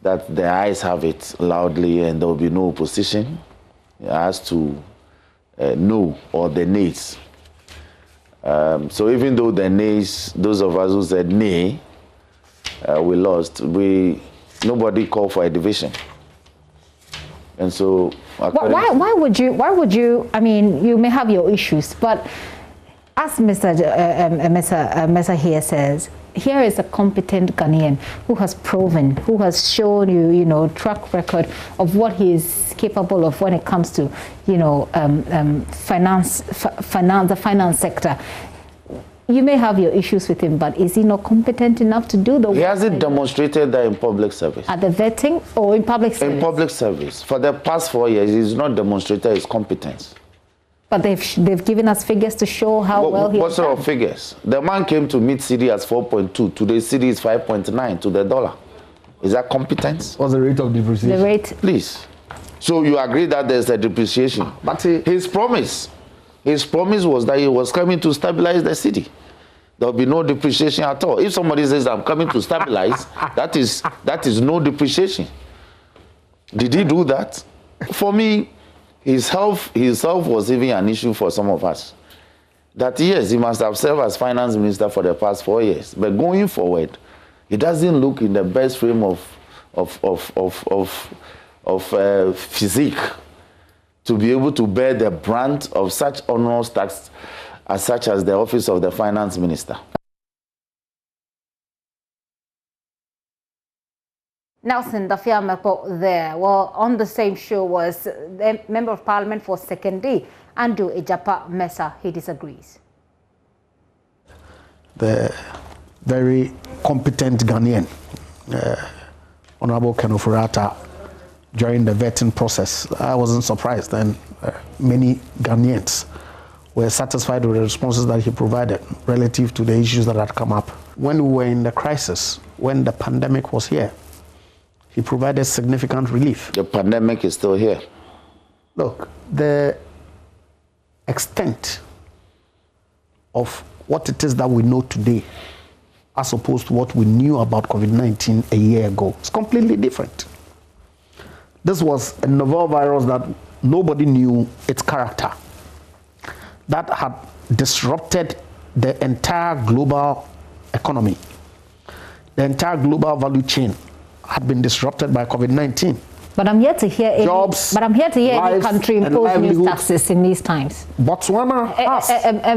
that the ayes have it loudly and there will be no opposition as to no or the nays. So even though the nays, those of us who said nay, we lost, nobody called for a division. And so why would you, I mean, you may have your issues, but as Mr. here says, here is a competent Ghanaian who has proven, who has shown you, track record of what he is capable of when it comes to, the finance sector. You may have your issues with him, but is he not competent enough to do the work? He hasn't demonstrated that in public service. At the vetting or in public service? In public service. For the past 4 years, he's not demonstrated his competence. But they've given us figures to show how well he What sort of figures? The man came to meet CD as 4.2. Today, CD is 5.9 to the dollar. Is that competence? What's the rate of depreciation? The rate. Please. So you agree that there's a depreciation. But his promise was that he was coming to stabilize the city. There will be no depreciation at all. If somebody says, I'm coming to stabilize, that is no depreciation. Did he do that? For me, his health was even an issue for some of us. That yes, he must have served as finance minister for the past 4 years. But going forward, he doesn't look in the best frame of physique to be able to bear the brunt of such onerous tax such as the office of the finance minister. Nelson Dafiamekpo there. Well, on the same show was the Member of Parliament for 2nd, Andrew Ejapa Mesa. He disagrees. The very competent Ghanaian, Honorable Kenofurata, during the vetting process, I wasn't surprised, and many Ghanaians were satisfied with the responses that he provided relative to the issues that had come up. When we were in the crisis, when the pandemic was here, he provided significant relief. The pandemic is still here. Look, the extent of what it is that we know today as opposed to what we knew about COVID-19 a year ago is completely different. This was a novel virus that nobody knew its character, that had disrupted the entire global economy. The entire global value chain had been disrupted by COVID-19. But I'm here to hear any country impose new taxes in these times. Botswana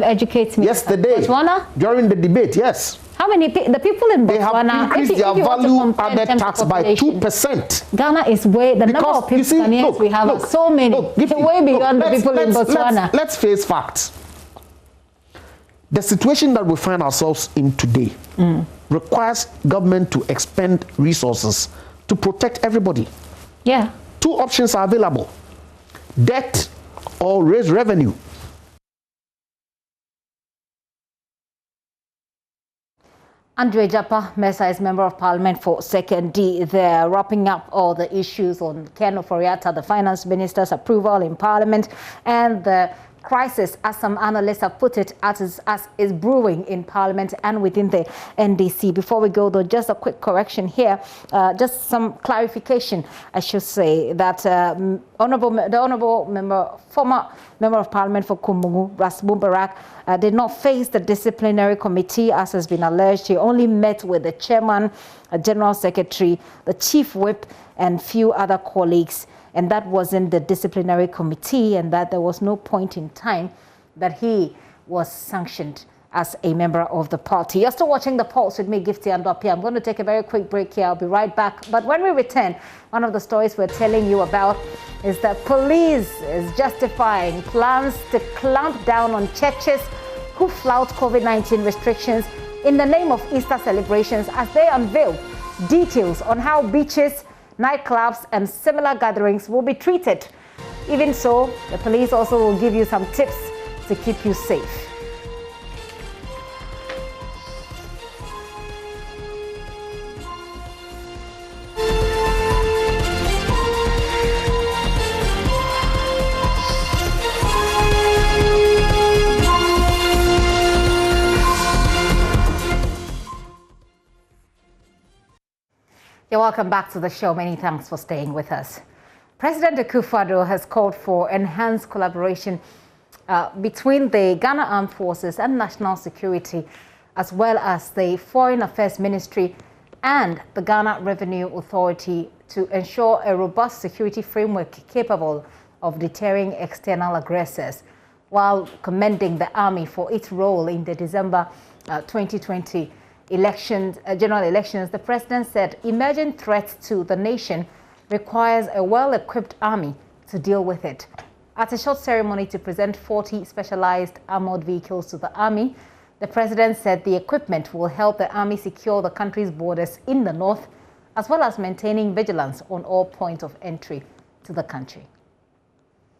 educates me. Yesterday, Botswana? During the debate, yes. How many the people in Botswana? They have increased their value added tax by 2%. Ghana is way the number of people Ghanaians we have are so many, way beyond the people in Botswana. Let's face facts. The situation that we find ourselves in today requires government to expend resources to protect everybody. Yeah. 2 options are available: debt or raise revenue. Andre Japa Mesa is Member of Parliament for 2nd D. They're wrapping up all the issues on Ken Oforiatta, the Finance Minister's approval in Parliament, and the crisis, as some analysts have put it, as is brewing in Parliament and within the NDC. Before we go, though, just a quick correction here, just some clarification, I should say, that the Honourable Member, former Member of Parliament for Kumbungu, Rasmu Barak, did not face the disciplinary committee, as has been alleged. He only met with the chairman, General Secretary, the Chief Whip, and few other colleagues. And that was in the disciplinary committee, and that there was no point in time that he was sanctioned as a member of the party. You're still watching The Pulse with me, Gifty and Doppia. I'm going to take a very quick break here. I'll be right back. But when we return, one of the stories we're telling you about is that police is justifying plans to clamp down on churches who flout COVID-19 restrictions in the name of Easter celebrations, as they unveil details on how beaches, nightclubs and similar gatherings will be treated. Even so, the police also will give you some tips to keep you safe. You're welcome back to the show. Many thanks for staying with us. President Akufo-Addo has called for enhanced collaboration between the Ghana Armed Forces and National Security, as well as the Foreign Affairs Ministry and the Ghana Revenue Authority, to ensure a robust security framework capable of deterring external aggressors, while commending the Army for its role in the December 2020 general elections. The president said emerging threats to the nation requires a well-equipped army to deal with it. At a short ceremony to present 40 specialized armored vehicles to the army, the president said the equipment will help the army secure the country's borders in the north, as well as maintaining vigilance on all points of entry to the country.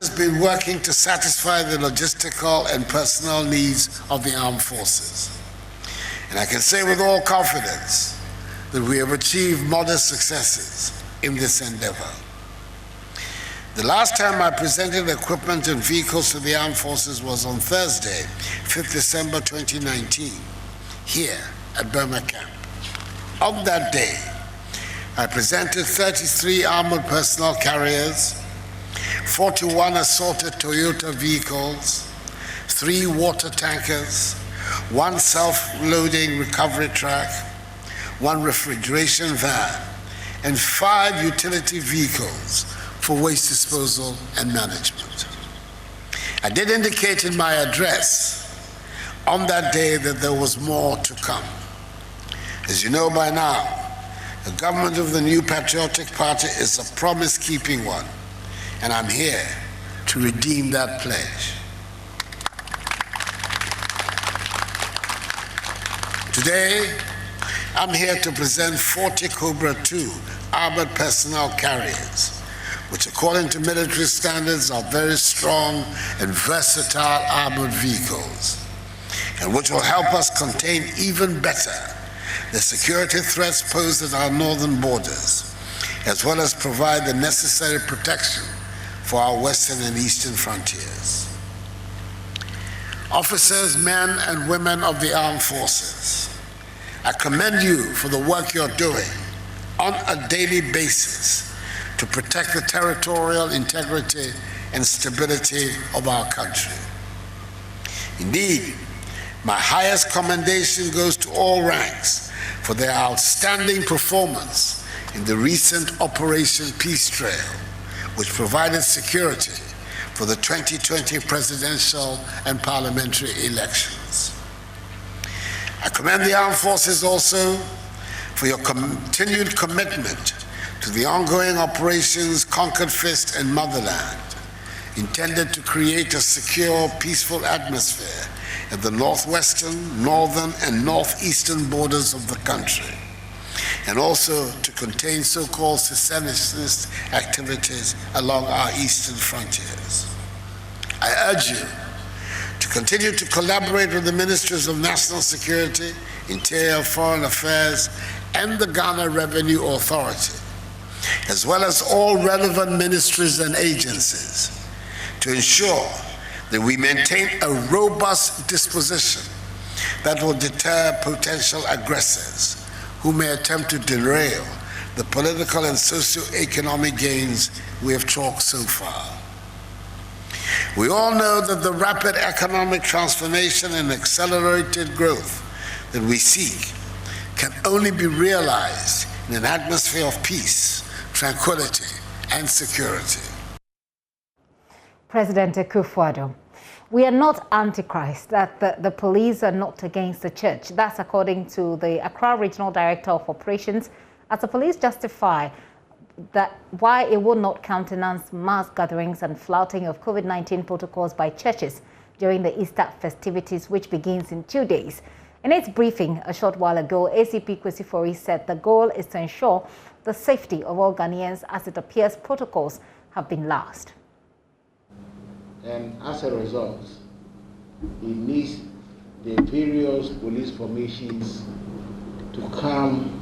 Has been working to satisfy the logistical and personnel needs of the armed forces. And I can say with all confidence that we have achieved modest successes in this endeavor. The last time I presented equipment and vehicles to the armed forces was on Thursday, 5th December 2019, here at Burma Camp. On that day, I presented 33 armored personnel carriers, 41 assorted Toyota vehicles, 3 water tankers, 1 self-loading recovery truck, 1 refrigeration van, and 5 utility vehicles for waste disposal and management. I did indicate in my address on that day that there was more to come. As you know by now, the government of the new Patriotic Party is a promise-keeping one, and I'm here to redeem that pledge. Today, I'm here to present 40 Cobra II armored personnel carriers, which according to military standards are very strong and versatile armored vehicles, and which will help us contain even better the security threats posed at our northern borders, as well as provide the necessary protection for our western and eastern frontiers. Officers, men and women of the armed forces, I commend you for the work you're doing on a daily basis to protect the territorial integrity and stability of our country. Indeed, my highest commendation goes to all ranks for their outstanding performance in the recent Operation Peace Trail, which provided security for the 2020 presidential and parliamentary elections. I commend the armed forces also for your continued commitment to the ongoing operations Conquered Fist and Motherland, intended to create a secure, peaceful atmosphere at the northwestern, northern, and northeastern borders of the country, and also to contain so-called secessionist activities along our eastern frontiers. I urge you to continue to collaborate with the Ministries of National Security Interior, Foreign Affairs, and the Ghana Revenue Authority, as well as all relevant ministries and agencies, to ensure that we maintain a robust disposition that will deter potential aggressors who may attempt to derail the political and socio-economic gains we have chalked so far. We all know that the rapid economic transformation and accelerated growth that we seek can only be realized in an atmosphere of peace, tranquility, and security. President Akufo-Addo, we are not antichrist, that the police are not against the church. That's according to the Accra Regional Director of Operations, as the police justify that why it will not countenance mass gatherings and flouting of COVID-19 protocols by churches during the Easter festivities, which begins in 2 days. In its briefing a short while ago, ACP Kwesi Fori said the goal is to ensure the safety of all Ghanaians, as it appears protocols have been laxed. And as a result, it needs the various police formations to come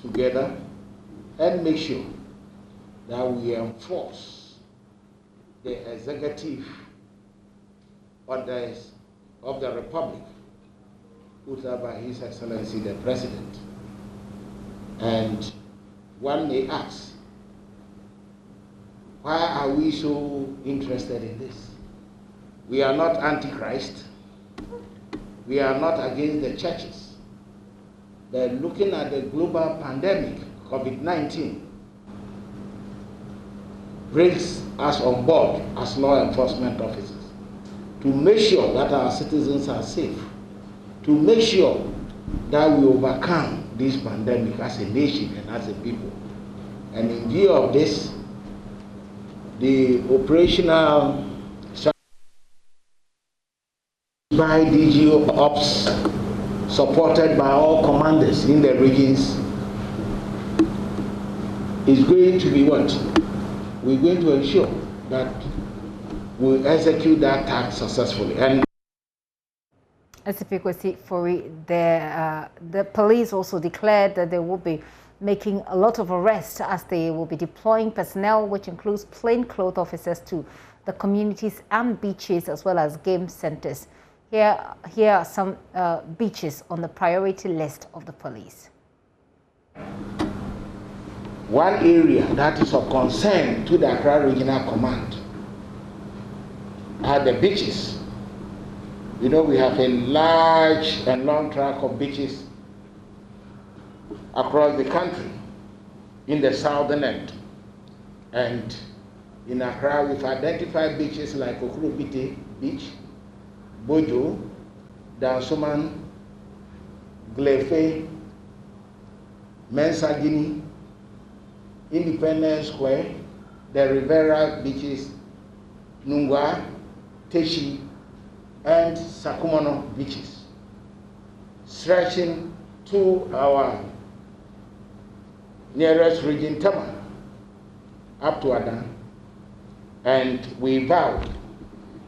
together and make sure that we enforce the executive orders of the Republic put up by His Excellency the President. And one may ask, why are we so interested in this? We are not antichrist. We are not against the churches. But looking at the global pandemic, COVID-19, brings us on board as law enforcement officers to make sure that our citizens are safe, to make sure that we overcome this pandemic as a nation and as a people. And in view of this, the operational by DG Ops, supported by all commanders in the regions, is going to be what? We're going to ensure that we execute that task successfully. And the police also declared that they will be making a lot of arrests as they will be deploying personnel, which includes plainclothes officers, to the communities and beaches as well as game centers. Here are some beaches on the priority list of the police. One area that is of concern to the Accra Regional Command are the beaches. You know, we have a large and long track of beaches across the country in the southern end. And in Accra, we've identified beaches like Okurobite Beach, Bojo, Dansoman, Glefe, Mensagini, Independence Square, the Rivera beaches, Nungwa, Teshi, and Sakumono beaches, stretching to our nearest region, Tama, up to Adan. And we vowed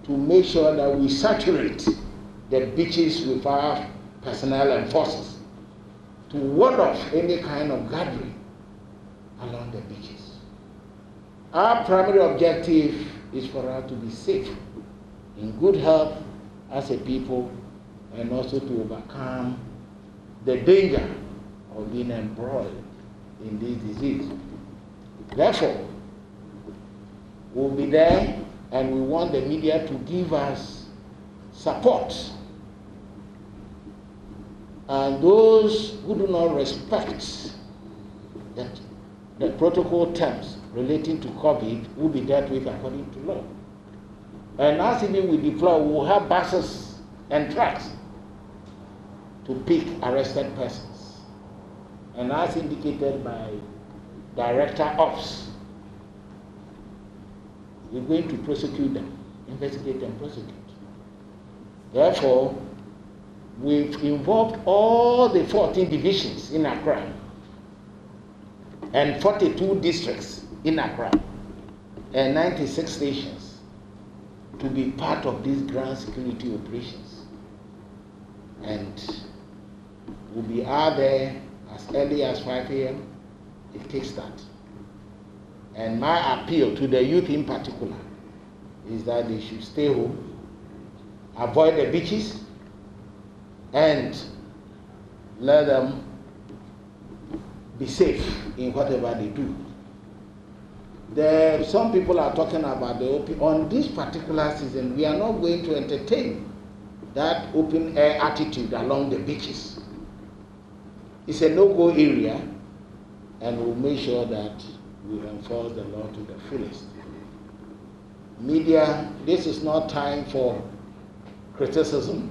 to make sure that we saturate the beaches with our personnel and forces to ward off any kind of gathering along the beaches. Our primary objective is for us to be safe, in good health as a people, and also to overcome the danger of being embroiled in this disease. Therefore, we'll be there, and we want the media to give us support. And those who do not respect the protocol terms relating to COVID will be dealt with according to law. And as even we deploy, we will have buses and trucks to pick arrested persons. And as indicated by Director Ops, we're going to prosecute them, investigate and prosecute. Therefore, we've involved all the 14 divisions in Accra and 42 districts in Accra and 96 stations to be part of these grand security operations. And will be out there as early as 5 a.m. It takes that. And my appeal to the youth in particular is that they should stay home, avoid the beaches, and let them be safe in whatever they do. Some people are talking about the open. On this particular season, we are not going to entertain that open air attitude along the beaches. It's a no-go area, and we'll make sure that we enforce the law to the fullest. Media, this is not time for criticism.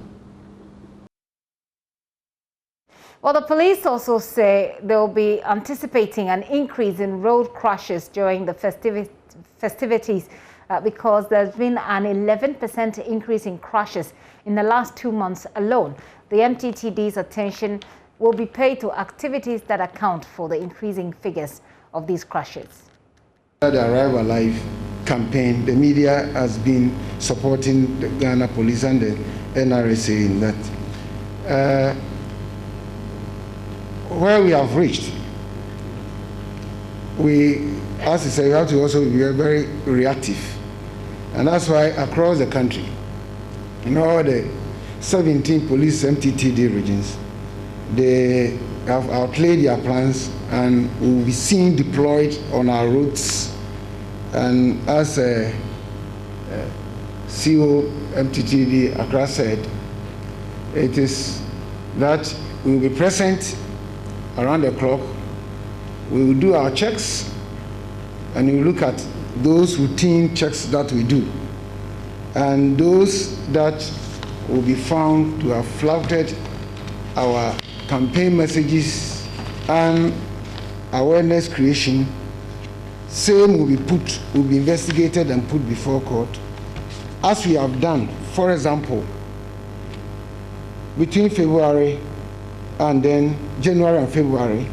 Well, the police also say they'll be anticipating an increase in road crashes during the festivities because there's been an 11% increase in crashes in the last 2 months alone. The MTTD's attention will be paid to activities that account for the increasing figures of these crashes. The Arrive Alive campaign, the media has been supporting the Ghana Police and the NRSA in that. Where we have reached, as I say, we have to also be very reactive. And that's why across the country, in all the 17 police MTTD regions, they have outlaid their plans and will be seen deployed on our roads. And as CO MTTD Accra said, it is that we will be present around the clock. We will do our checks and we will look at those routine checks that we do. And those that will be found to have flouted our campaign messages and awareness creation, same will be investigated and put before court, as we have done. For example, between February and then January and February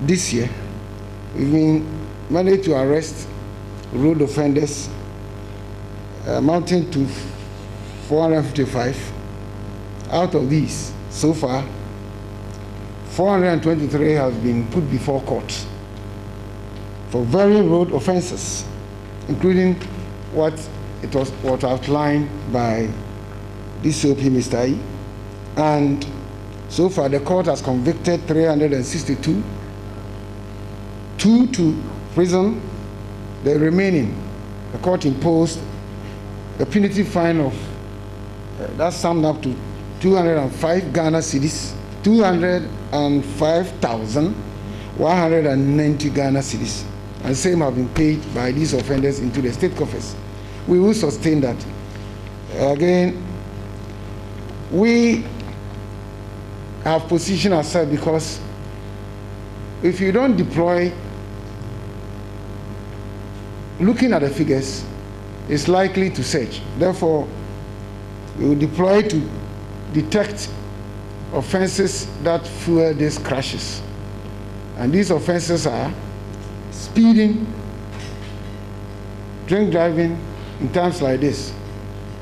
this year, we've been managed to arrest road offenders amounting to 455. Out of these, so far, 423 have been put before court for varying road offenses, including what outlined by DCOP Mr. I. And so far, the court has convicted 362, 2 to prison. The remaining, the court imposed a punitive fine of, that summed up to 205 Ghana cedis, 205,190 Ghana cedis. And same have been paid by these offenders into the state coffers. We will sustain that. Again, we have positioned ourselves because if you don't deploy, looking at the figures, it's likely to surge. Therefore, we will deploy to detect offenses that fuel these crashes. And these offenses are speeding, drink driving in times like this,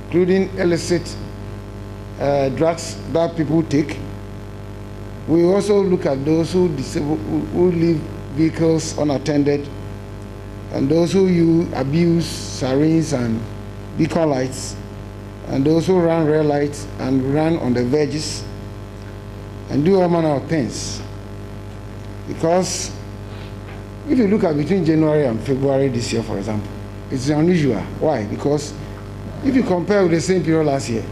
including illicit drugs that people take. We also look at those who leave vehicles unattended, and those who abuse sirens and beacon lights, and those who run red lights and run on the verges and do all manner of things. Because if you look at between January and February this year, for example, it's unusual. Why? Because if you compare with the same period last year,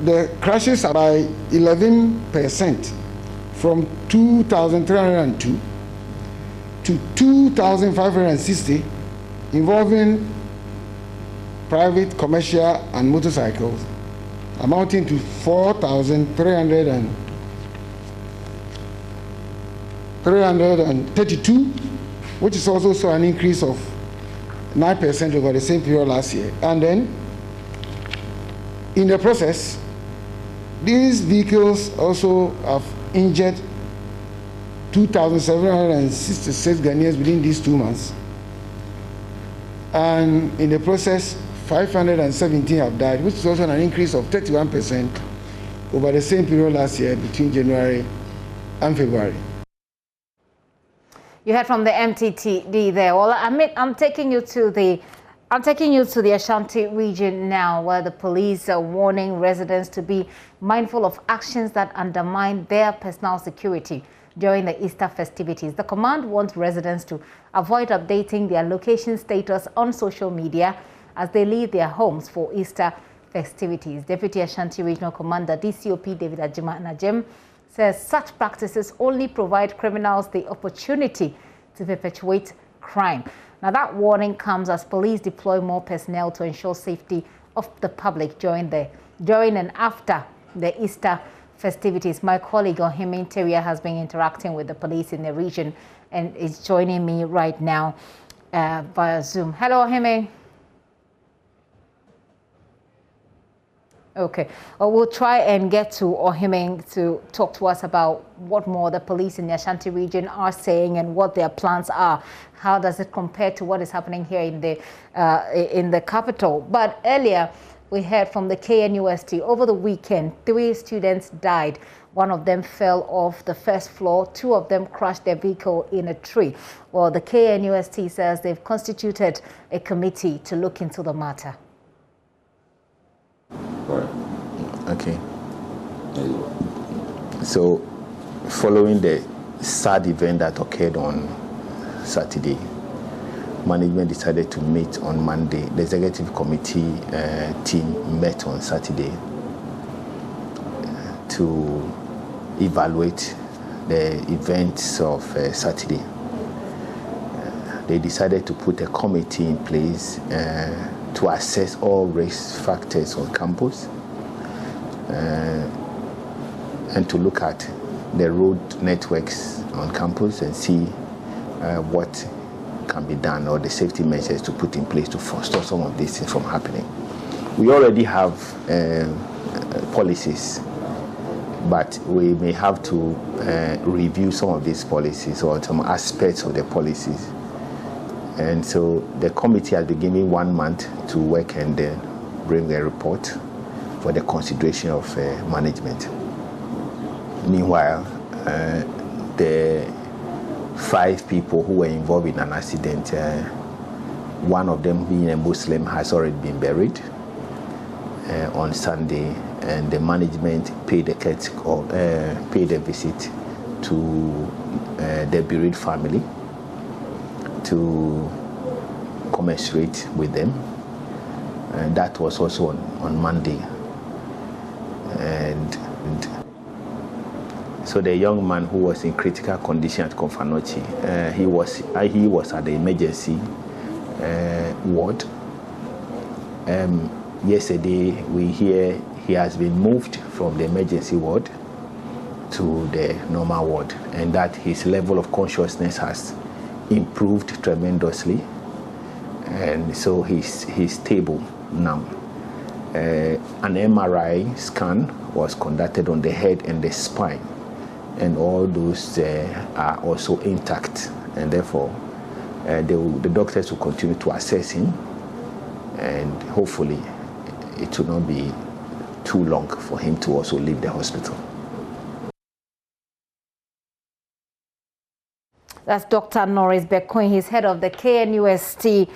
the crashes are by 11%, from 2,302 to 2,560, involving private, commercial, and motorcycles, amounting to 4,332, which is also saw an increase of 9% over the same period last year. And then, in the process, these vehicles also have injured 2,766 Ghanaians within these 2 months. And in the process, 517 have died, which is also an increase of 31% over the same period last year between January and February. You heard from the MTTD there. Well, I'm taking you to the Ashanti region now, where the police are warning residents to be mindful of actions that undermine their personal security during the Easter festivities. The command wants residents to avoid updating their location status on social media as they leave their homes for Easter festivities. Deputy Ashanti Regional Commander DCOP David Ajima Najem says such practices only provide criminals the opportunity to perpetuate crime. Now, that warning comes as police deploy more personnel to ensure safety of the public during and after the Easter festivities. My colleague Ohime Teria has been interacting with the police in the region and is joining me right now via Zoom. Hello, Ohime. Okay, well, we'll try and get to Ohime to talk to us about what more the police in the Ashanti region are saying and what their plans are. How does it compare to what is happening here in the capital? But earlier, we heard from the KNUST. Over the weekend, 3 students died. One of them fell off the first floor. 2 of them crashed their vehicle in a tree. Well, the KNUST says they've constituted a committee to look into the matter. Okay. So, following the sad event that occurred on Saturday, management decided to meet on Monday. The executive committee team met on Saturday to evaluate the events of Saturday. They decided to put a committee in place to assess all risk factors on campus and to look at the road networks on campus and see what can be done or the safety measures to put in place to forestall some of these things from happening. We already have policies, but we may have to review some of these policies or some aspects of the policies. And so the committee has been given 1 month to work and then bring a report for the consideration of management. Meanwhile, the 5 people who were involved in an accident, one of them being a Muslim, has already been buried on Sunday, and the management paid a visit to the bereaved family to commiserate with them. And that was also on Monday. And so the young man who was in critical condition at Konfanochi, he was at the emergency ward. Yesterday we hear he has been moved from the emergency ward to the normal ward, and that his level of consciousness has improved tremendously, and so he's stable now. An MRI scan was conducted on the head and the spine, and all those are also intact, and therefore the doctors will continue to assess him, and hopefully it will not be too long for him to also leave the hospital. That's Dr. Norris Bekoin. He's head of the KNUST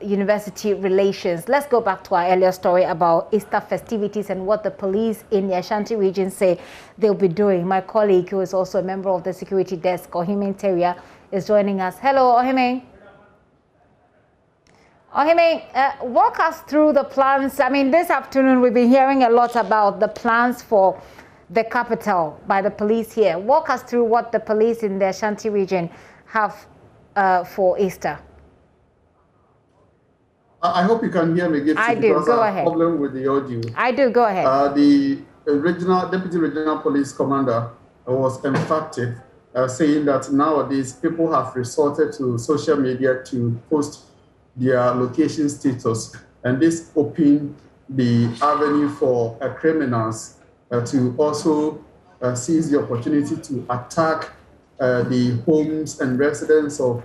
University Relations. Let's go back to our earlier story about Easter festivities and what the police in the Ashanti region say they'll be doing. My colleague, who is also a member of the security desk, Ohime Teria, is joining us. Hello, Ohime. Ohime, walk us through the plans. I mean, this afternoon we've been hearing a lot about the plans for the capital by the police here. Walk us through what the police in the Ashanti region have for Easter. I hope you can hear me. I do. Go ahead. Problem with the audio. I do. Go ahead. The deputy regional police commander was emphatic, saying that nowadays people have resorted to social media to post their location status, and this opened the avenue for criminals to also seize the opportunity to attack the homes and residence of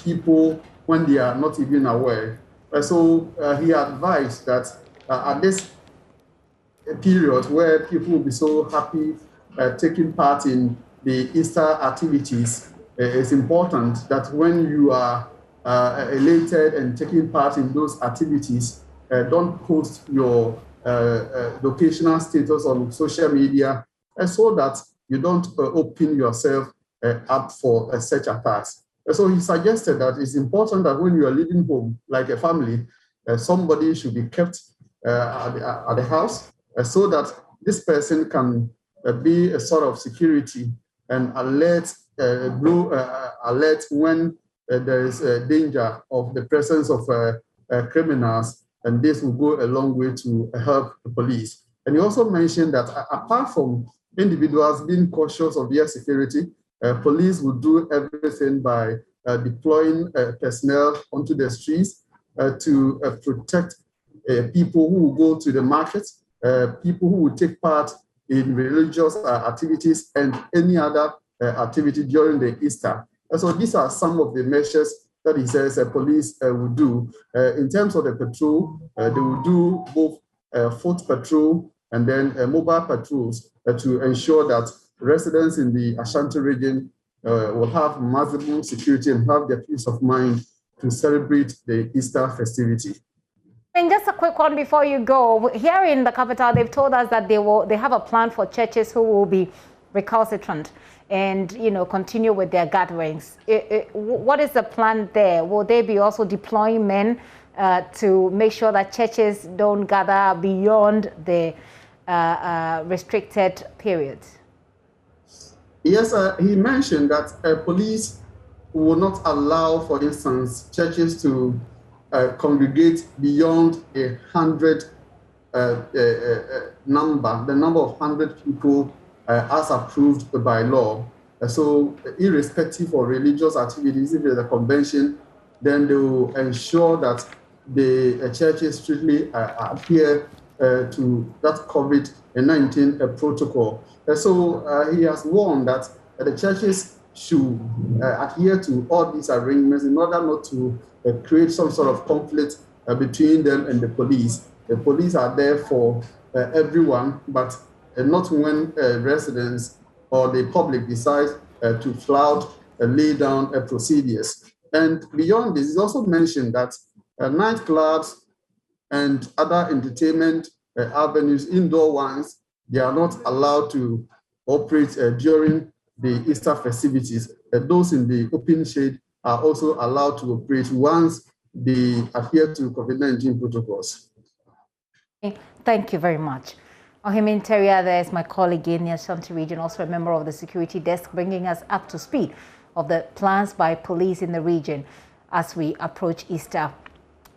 people when they are not even aware. So he advised that at this period where people will be so happy taking part in the Easter activities. It's important that when you are elated and taking part in those activities, don't post your locational status on social media so that you don't open yourself up for such attacks. So he suggested that it's important that when you are leaving home, like a family, somebody should be kept at the house so that this person can be a sort of security and alert when there is a danger of the presence of criminals, and this will go a long way to help the police. And he also mentioned that apart from individuals being cautious of their security, police will do everything by deploying personnel onto the streets to protect people who will go to the market, people who will take part in religious activities and any other activity during the Easter. And so these are some of the measures that he says police will do. In terms of the patrol, they will do both foot patrol and then mobile patrols to ensure that residents in the Ashanti region will have maximum security and have their peace of mind to celebrate the Easter festivity. And just a quick one before you go. Here in the capital, they've told us that they have a plan for churches who will be recalcitrant and continue with their gatherings. What is the plan there? Will they be also deploying men to make sure that churches don't gather beyond the restricted periods? Yes, he mentioned that police will not allow, for instance, churches to congregate beyond 100 number, the number of 100 people as approved by law. So irrespective of religious activities, if there's a convention, then they will ensure that the churches strictly adhere to that COVID-19 protocol. So he has warned that the churches should adhere to all these arrangements in order not to create some sort of conflict between them and the police. The police are there for everyone, but not when residents or the public decide to flout lay down procedures. And beyond this, it's also mentioned that nightclubs and other entertainment avenues, indoor ones, they are not allowed to operate during the Easter festivities. Those in the open shade are also allowed to operate once they adhere to COVID-19 protocols. Thank you very much. Ohemin Teria, there is my colleague in the Ashanti region, also a member of the security desk, bringing us up to speed of the plans by police in the region as we approach Easter.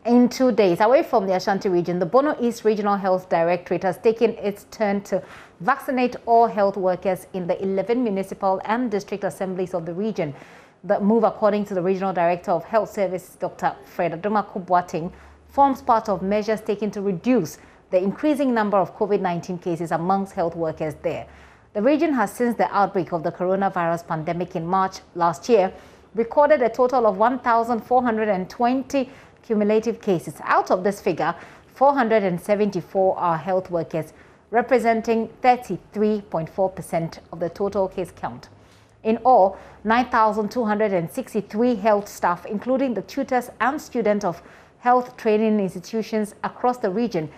In 2 days, away from the Ashanti region, the Bono East Regional Health Directorate has taken its turn to vaccinate all health workers in the 11 municipal and district assemblies of the region. The move, according to the Regional Director of Health Services, Dr. Fred Adumaku-Boateng, forms part of measures taken to reduce the increasing number of COVID-19 cases amongst health workers there. The region has, since the outbreak of the coronavirus pandemic in March last year, recorded a total of 1,420 cumulative cases. Out of this figure, 474 are health workers, representing 33.4% of the total case count. In all, 9,263 health staff, including the tutors and students of health training institutions across the region,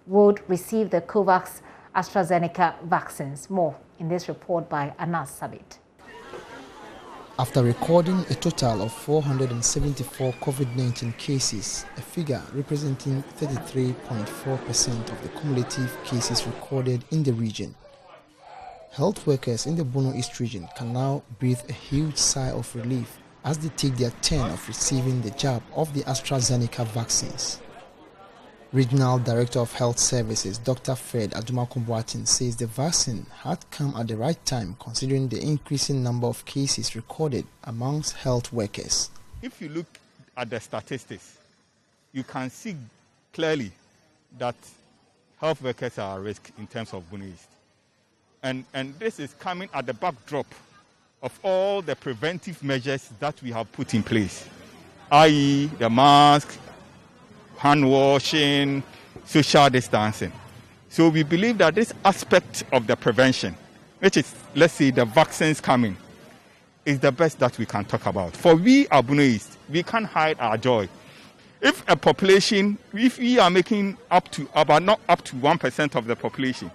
would receive the COVAX AstraZeneca vaccines. More in this report by Anas Sabit. After recording a total of 474 COVID-19 cases, a figure representing 33.4% of the cumulative cases recorded in the region, health workers in the Bono East region can now breathe a huge sigh of relief as they take their turn of receiving the jab of the AstraZeneca vaccines. Regional Director of Health Services, Dr. Fred Adumaku-Boateng, says the vaccine had come at the right time considering the increasing number of cases recorded amongst health workers. If you look at the statistics, you can see clearly that health workers are at risk in terms of Bono East. And this is coming at the backdrop of all the preventive measures that we have put in place, i.e. the mask, hand washing, social distancing. So we believe that this aspect of the prevention, which is, let's say, the vaccines coming, is the best that we can talk about. For we Abunois, we can't hide our joy. If a population, if we are making up to about not up to 1% of the population,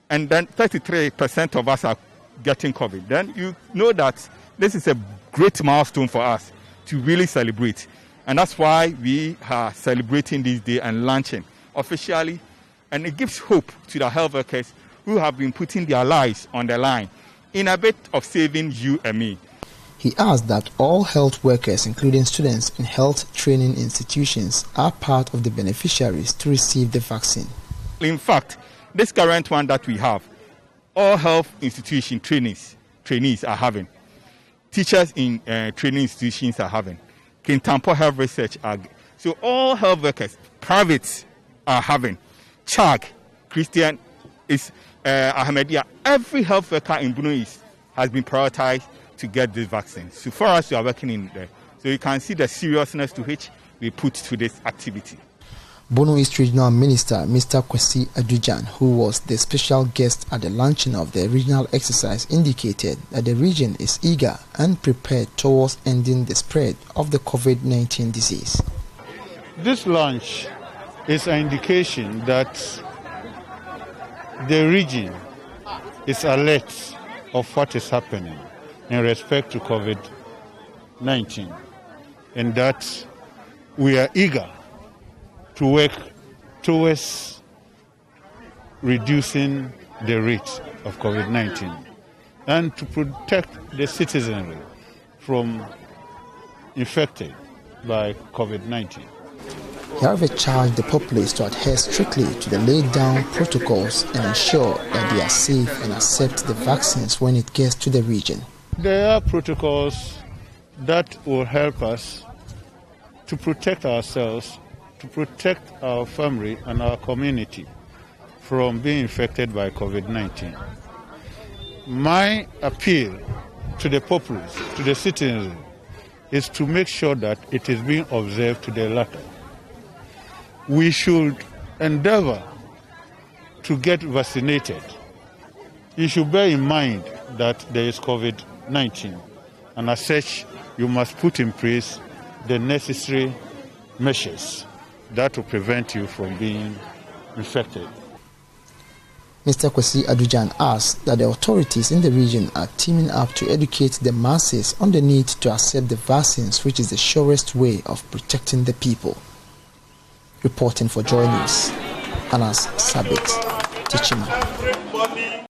and then 33% of us are getting COVID, then you know that this is a great milestone for us to really celebrate. And that's why we are celebrating this day and launching officially. And it gives hope to the health workers who have been putting their lives on the line in a bit of saving you and me. He asked that all health workers, including students in health training institutions, are part of the beneficiaries to receive the vaccine. In fact, this current one that we have, all health institution trainees are having. Teachers in training institutions are having. Kintampo Health Research are. So all health workers, privates are having. Chag, Christian, is Ahmadiyya. Every health worker in Bono East has been prioritized to get this vaccine. So for us, we are working in there. So you can see the seriousness to which we put to this activity. Bono East Regional Minister Mr. Kwesi Adujan, who was the special guest at the launching of the regional exercise, indicated that the region is eager and prepared towards ending the spread of the COVID-19 disease. This launch is an indication that the region is alert of what is happening in respect to COVID-19, and that we are eager to work towards reducing the rate of COVID-19 and to protect the citizenry from infected by COVID-19. He however charged the populace to adhere strictly to the laid down protocols and ensure that they are safe and accept the vaccines when it gets to the region. There are protocols that will help us to protect ourselves, to protect our family and our community from being infected by COVID-19. My appeal to the populace, to the citizens, is to make sure that it is being observed to the letter. We should endeavor to get vaccinated. You should bear in mind that there is COVID-19, and as such, you must put in place the necessary measures that will prevent you from being infected. Mr. Kwesi Adujan asked that the authorities in the region are teaming up to educate the masses on the need to accept the vaccines, which is the surest way of protecting the people. Reporting for JoyNews, Anas Sabit, Tichima.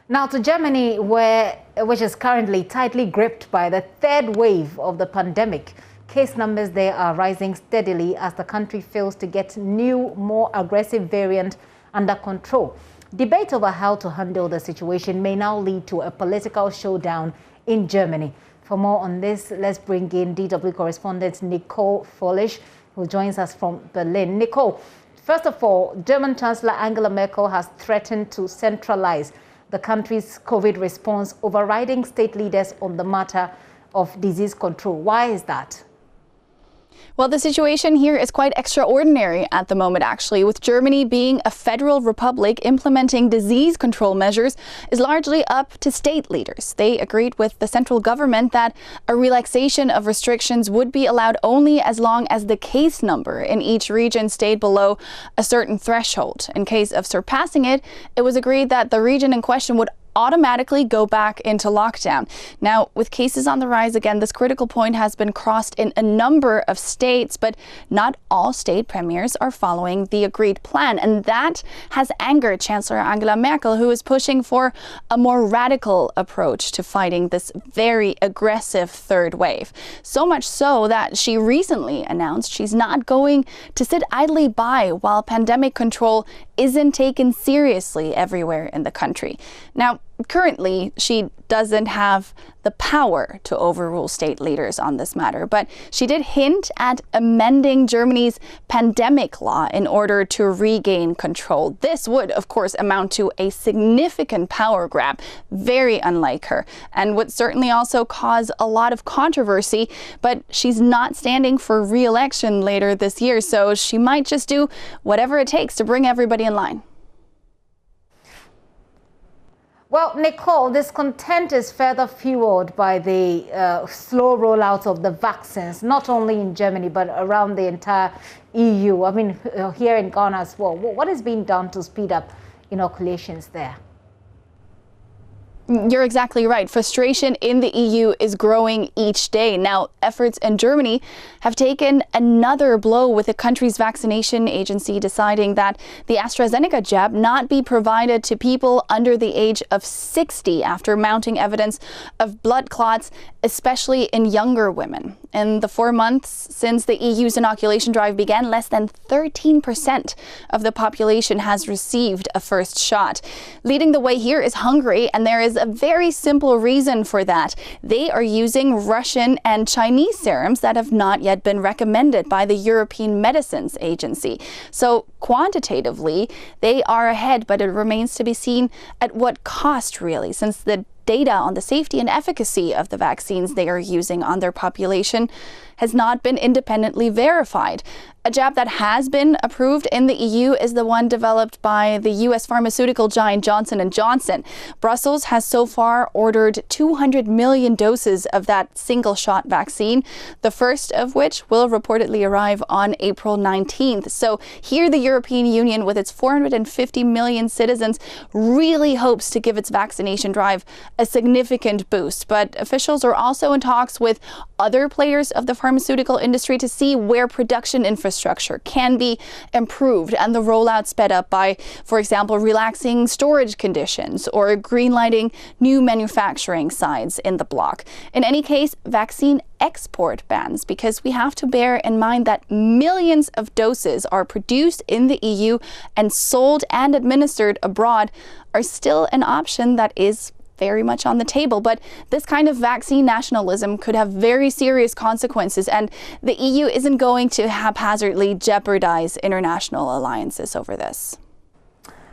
Now to Germany, which is currently tightly gripped by the third wave of the pandemic. Case numbers there are rising steadily as the country fails to get new, more aggressive variant under control. Debate over how to handle the situation may now lead to a political showdown in Germany. For more on this, let's bring in DW correspondent Nicole Follish, who joins us from Berlin. Nicole, first of all, German Chancellor Angela Merkel has threatened to centralize the country's COVID response, overriding state leaders on the matter of disease control. Why is that? Well, the situation here is quite extraordinary at the moment, actually, with Germany being a federal republic. Implementing disease control measures is largely up to state leaders. They agreed with the central government that a relaxation of restrictions would be allowed only as long as the case number in each region stayed below a certain threshold. In case of surpassing it, it was agreed that the region in question would automatically go back into lockdown. Now, with cases on the rise again, this critical point has been crossed in a number of states, but not all state premiers are following the agreed plan. And that has angered Chancellor Angela Merkel, who is pushing for a more radical approach to fighting this very aggressive third wave. So much so that she recently announced she's not going to sit idly by while pandemic control isn't taken seriously everywhere in the country. Now, currently, she doesn't have the power to overrule state leaders on this matter, but she did hint at amending Germany's pandemic law in order to regain control. This would, of course, amount to a significant power grab, very unlike her, and would certainly also cause a lot of controversy, but she's not standing for re-election later this year, so she might just do whatever it takes to bring everybody in line. Well, Nicole, discontent is further fueled by the slow rollout of the vaccines, not only in Germany, but around the entire EU. I mean, here in Ghana as well. What is being done to speed up inoculations there? You're exactly right. Frustration in the EU is growing each day. Now, efforts in Germany have taken another blow, with the country's vaccination agency deciding that the AstraZeneca jab not be provided to people under the age of 60 after mounting evidence of blood clots, especially in younger women. In the 4 months since the EU's inoculation drive began, less than 13% of the population has received a first shot. Leading the way here is Hungary, and there is a very simple reason for that. They are using Russian and Chinese serums that have not yet been recommended by the European Medicines Agency. So quantitatively, they are ahead, but it remains to be seen at what cost, really, since the data on the safety and efficacy of the vaccines they are using on their population has not been independently verified. A jab that has been approved in the EU is the one developed by the US pharmaceutical giant Johnson & Johnson. Brussels has so far ordered 200 million doses of that single-shot vaccine, the first of which will reportedly arrive on April 19th. So here the European Union, with its 450 million citizens, really hopes to give its vaccination drive a significant boost. But officials are also in talks with other players of the pharmaceutical industry to see where production infrastructure can be improved and the rollout sped up by, for example, relaxing storage conditions or greenlighting new manufacturing sites in the bloc. In any case, vaccine export bans, because we have to bear in mind that millions of doses are produced in the EU and sold and administered abroad, are still an option that is very much on the table. But this kind of vaccine nationalism could have very serious consequences, and the EU isn't going to haphazardly jeopardize international alliances over this.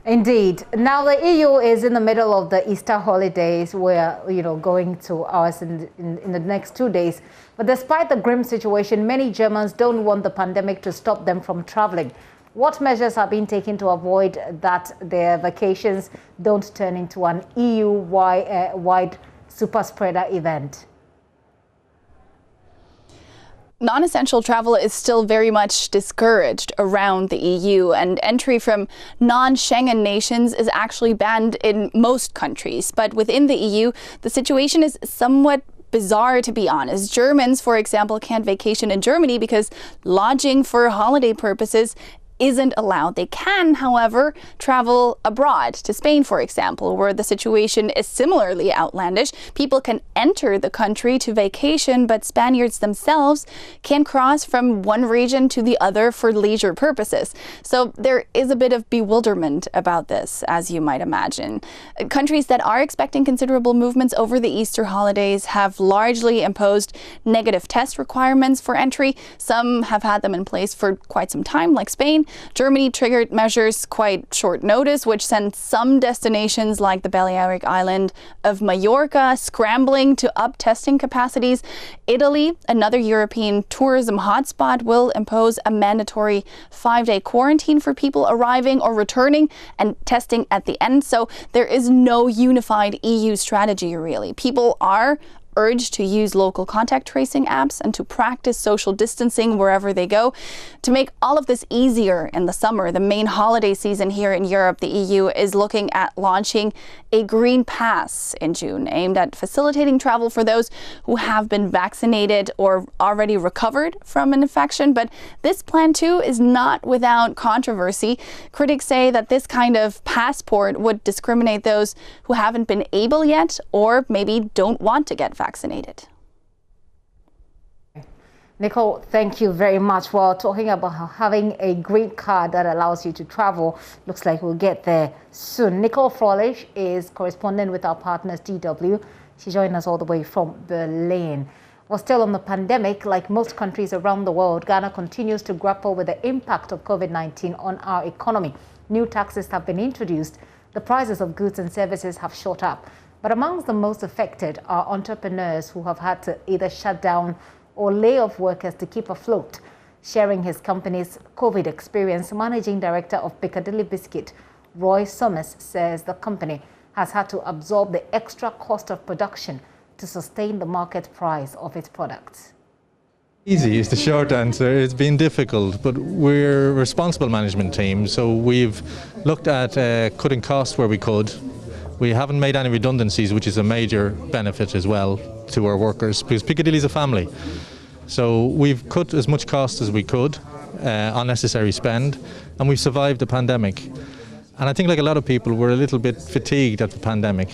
Indeed. Now the EU is in the middle of the Easter holidays. We're, going to ours in the next 2 days. But despite the grim situation, many Germans don't want the pandemic to stop them from traveling. What measures are being taken to avoid that their vacations don't turn into an EU-wide super spreader event? Non-essential travel is still very much discouraged around the EU, and entry from non-Schengen nations is actually banned in most countries. But within the EU, the situation is somewhat bizarre, to be honest. Germans, for example, can't vacation in Germany because lodging for holiday purposes isn't allowed. They can, however, travel abroad to Spain, for example, where the situation is similarly outlandish. People can enter the country to vacation, but Spaniards themselves can cross from one region to the other for leisure purposes. So there is a bit of bewilderment about this, as you might imagine. Countries that are expecting considerable movements over the Easter holidays have largely imposed negative test requirements for entry. Some have had them in place for quite some time, like Spain. Germany triggered measures quite short notice, which sent some destinations like the Balearic island of Mallorca scrambling to up testing capacities. Italy, another European tourism hotspot, will impose a mandatory 5-day quarantine for people arriving or returning and testing at the end. So there is no unified EU strategy, really. People are urged to use local contact tracing apps and to practice social distancing wherever they go. To make all of this easier in the summer, the main holiday season here in Europe, the EU is looking at launching a green pass in June, aimed at facilitating travel for those who have been vaccinated or already recovered from an infection. But this plan, too, is not without controversy. Critics say that this kind of passport would discriminate those who haven't been able yet or maybe don't want to get vaccinated. Nicole, thank you very much for talking about how having a green card that allows you to travel. Looks like we'll get there soon. Nicole Frolich is correspondent with our partners DW. She joined us all the way from Berlin. Well, still on the pandemic, like most countries around the world, Ghana continues to grapple with the impact of COVID-19 on our economy. New taxes have been introduced. The prices of goods and services have shot up. But amongst the most affected are entrepreneurs who have had to either shut down or lay off workers to keep afloat. Sharing his company's COVID experience, Managing Director of Piccadilly Biscuit, Roy Summers, says the company has had to absorb the extra cost of production to sustain the market price of its products. Easy is the short answer. It's been difficult, but we're a responsible management team, so we've looked at cutting costs where we could. We haven't made any redundancies, which is a major benefit as well to our workers, because Piccadilly is a family. So we've cut as much cost as we could, unnecessary spend, and we've survived the pandemic. And I think, like a lot of people, we're a little bit fatigued at the pandemic.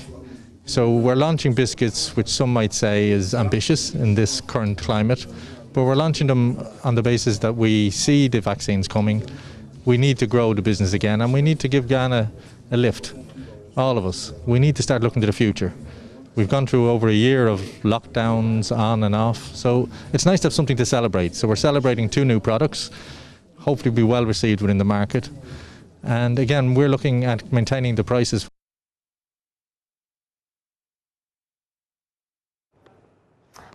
So we're launching biscuits, which some might say is ambitious in this current climate, but we're launching them on the basis that we see the vaccines coming. We need to grow the business again, and we need to give Ghana a lift. All of us. We need to start looking to the future. We've gone through over a year of lockdowns on and off, so it's nice to have something to celebrate. So we're celebrating 2 new products, hopefully be well received within the market. And again, we're looking at maintaining the prices.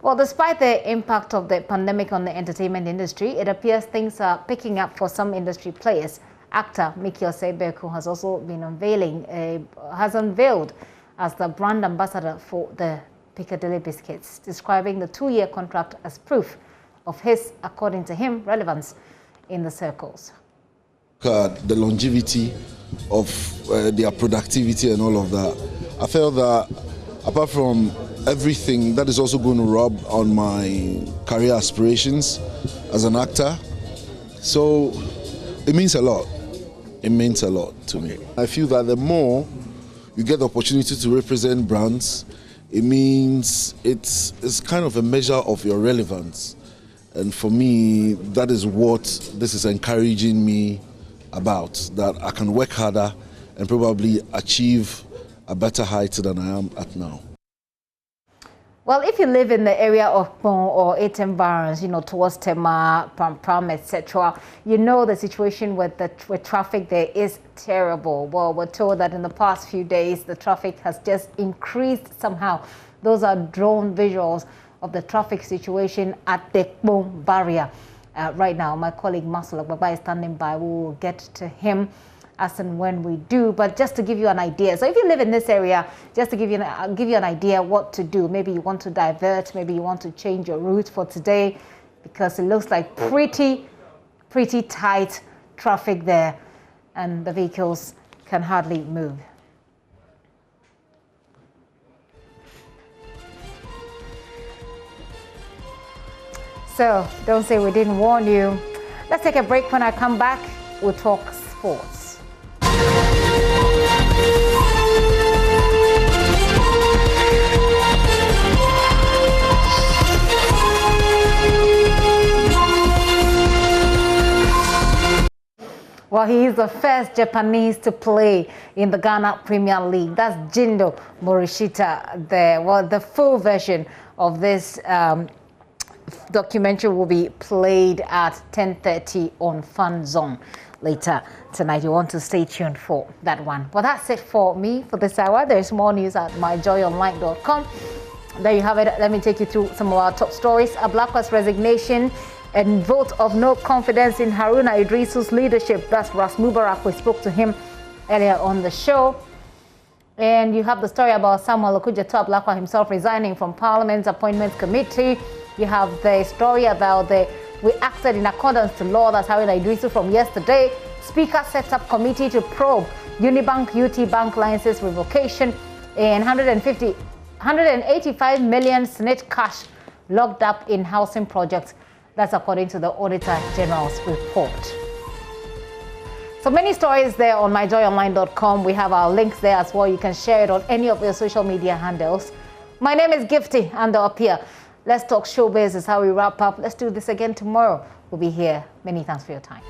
Well, despite the impact of the pandemic on the entertainment industry, it appears things are picking up for some industry players. Actor Miki Osebeku has also been unveiled as the brand ambassador for the Piccadilly Biscuits, describing the 2-year contract as proof of his, according to him, relevance in the circles. The longevity of their productivity and all of that. I felt that apart from everything, that is also going to rub on my career aspirations as an actor. So it means a lot. It means a lot to me. I feel that the more you get the opportunity to represent brands, it means it's kind of a measure of your relevance. And for me, that is what this is encouraging me about, that I can work harder and probably achieve a better height than I am at now. Well, if you live in the area of Pon or Etem Barons, towards Tema, Pram, etc., you know the situation with traffic there is terrible. Well, we're told that in the past few days, the traffic has just increased somehow. Those are drone visuals of the traffic situation at the Pon barrier. Right now, my colleague Masula Baba is standing by. We will get to him as and when we do, but just to give you an idea. So if you live in this area, just to give you an idea what to do. Maybe you want to divert, maybe you want to change your route for today, because it looks like pretty tight traffic there, and the vehicles can hardly move. So don't say we didn't warn you. Let's take a break. When I come back, we'll talk sports. Well, he is the first Japanese to play in the Ghana Premier League. That's Jindo Morishita there. Well, the full version of this documentary will be played at 10:30 on Fun Zone later tonight. You want to stay tuned for that one. Well, that's it for me for this hour. There's more news at myjoyonline.com. There you have it. Let me take you through some of our top stories. Ablakwa's resignation and vote of no confidence in Haruna Idrisu's leadership. That's Ras Mubarak. We spoke to him earlier on the show. And you have the story about Samuel Okujeto Ablakwa himself resigning from Parliament's Appointments Committee. You have the story about we acted in accordance to law. That's Haruna Idrisu from yesterday. Speaker sets up committee to probe Unibank UT Bank licenses revocation, and 185 million SNIT cash locked up in housing projects. That's according to the Auditor General's report. So many stories there on myjoyonline.com. We have our links there as well. You can share it on any of your social media handles. My name is Gifty Ando Apia. Let's Talk Showbiz is how we wrap up. Let's do this again tomorrow. We'll be here. Many thanks for your time.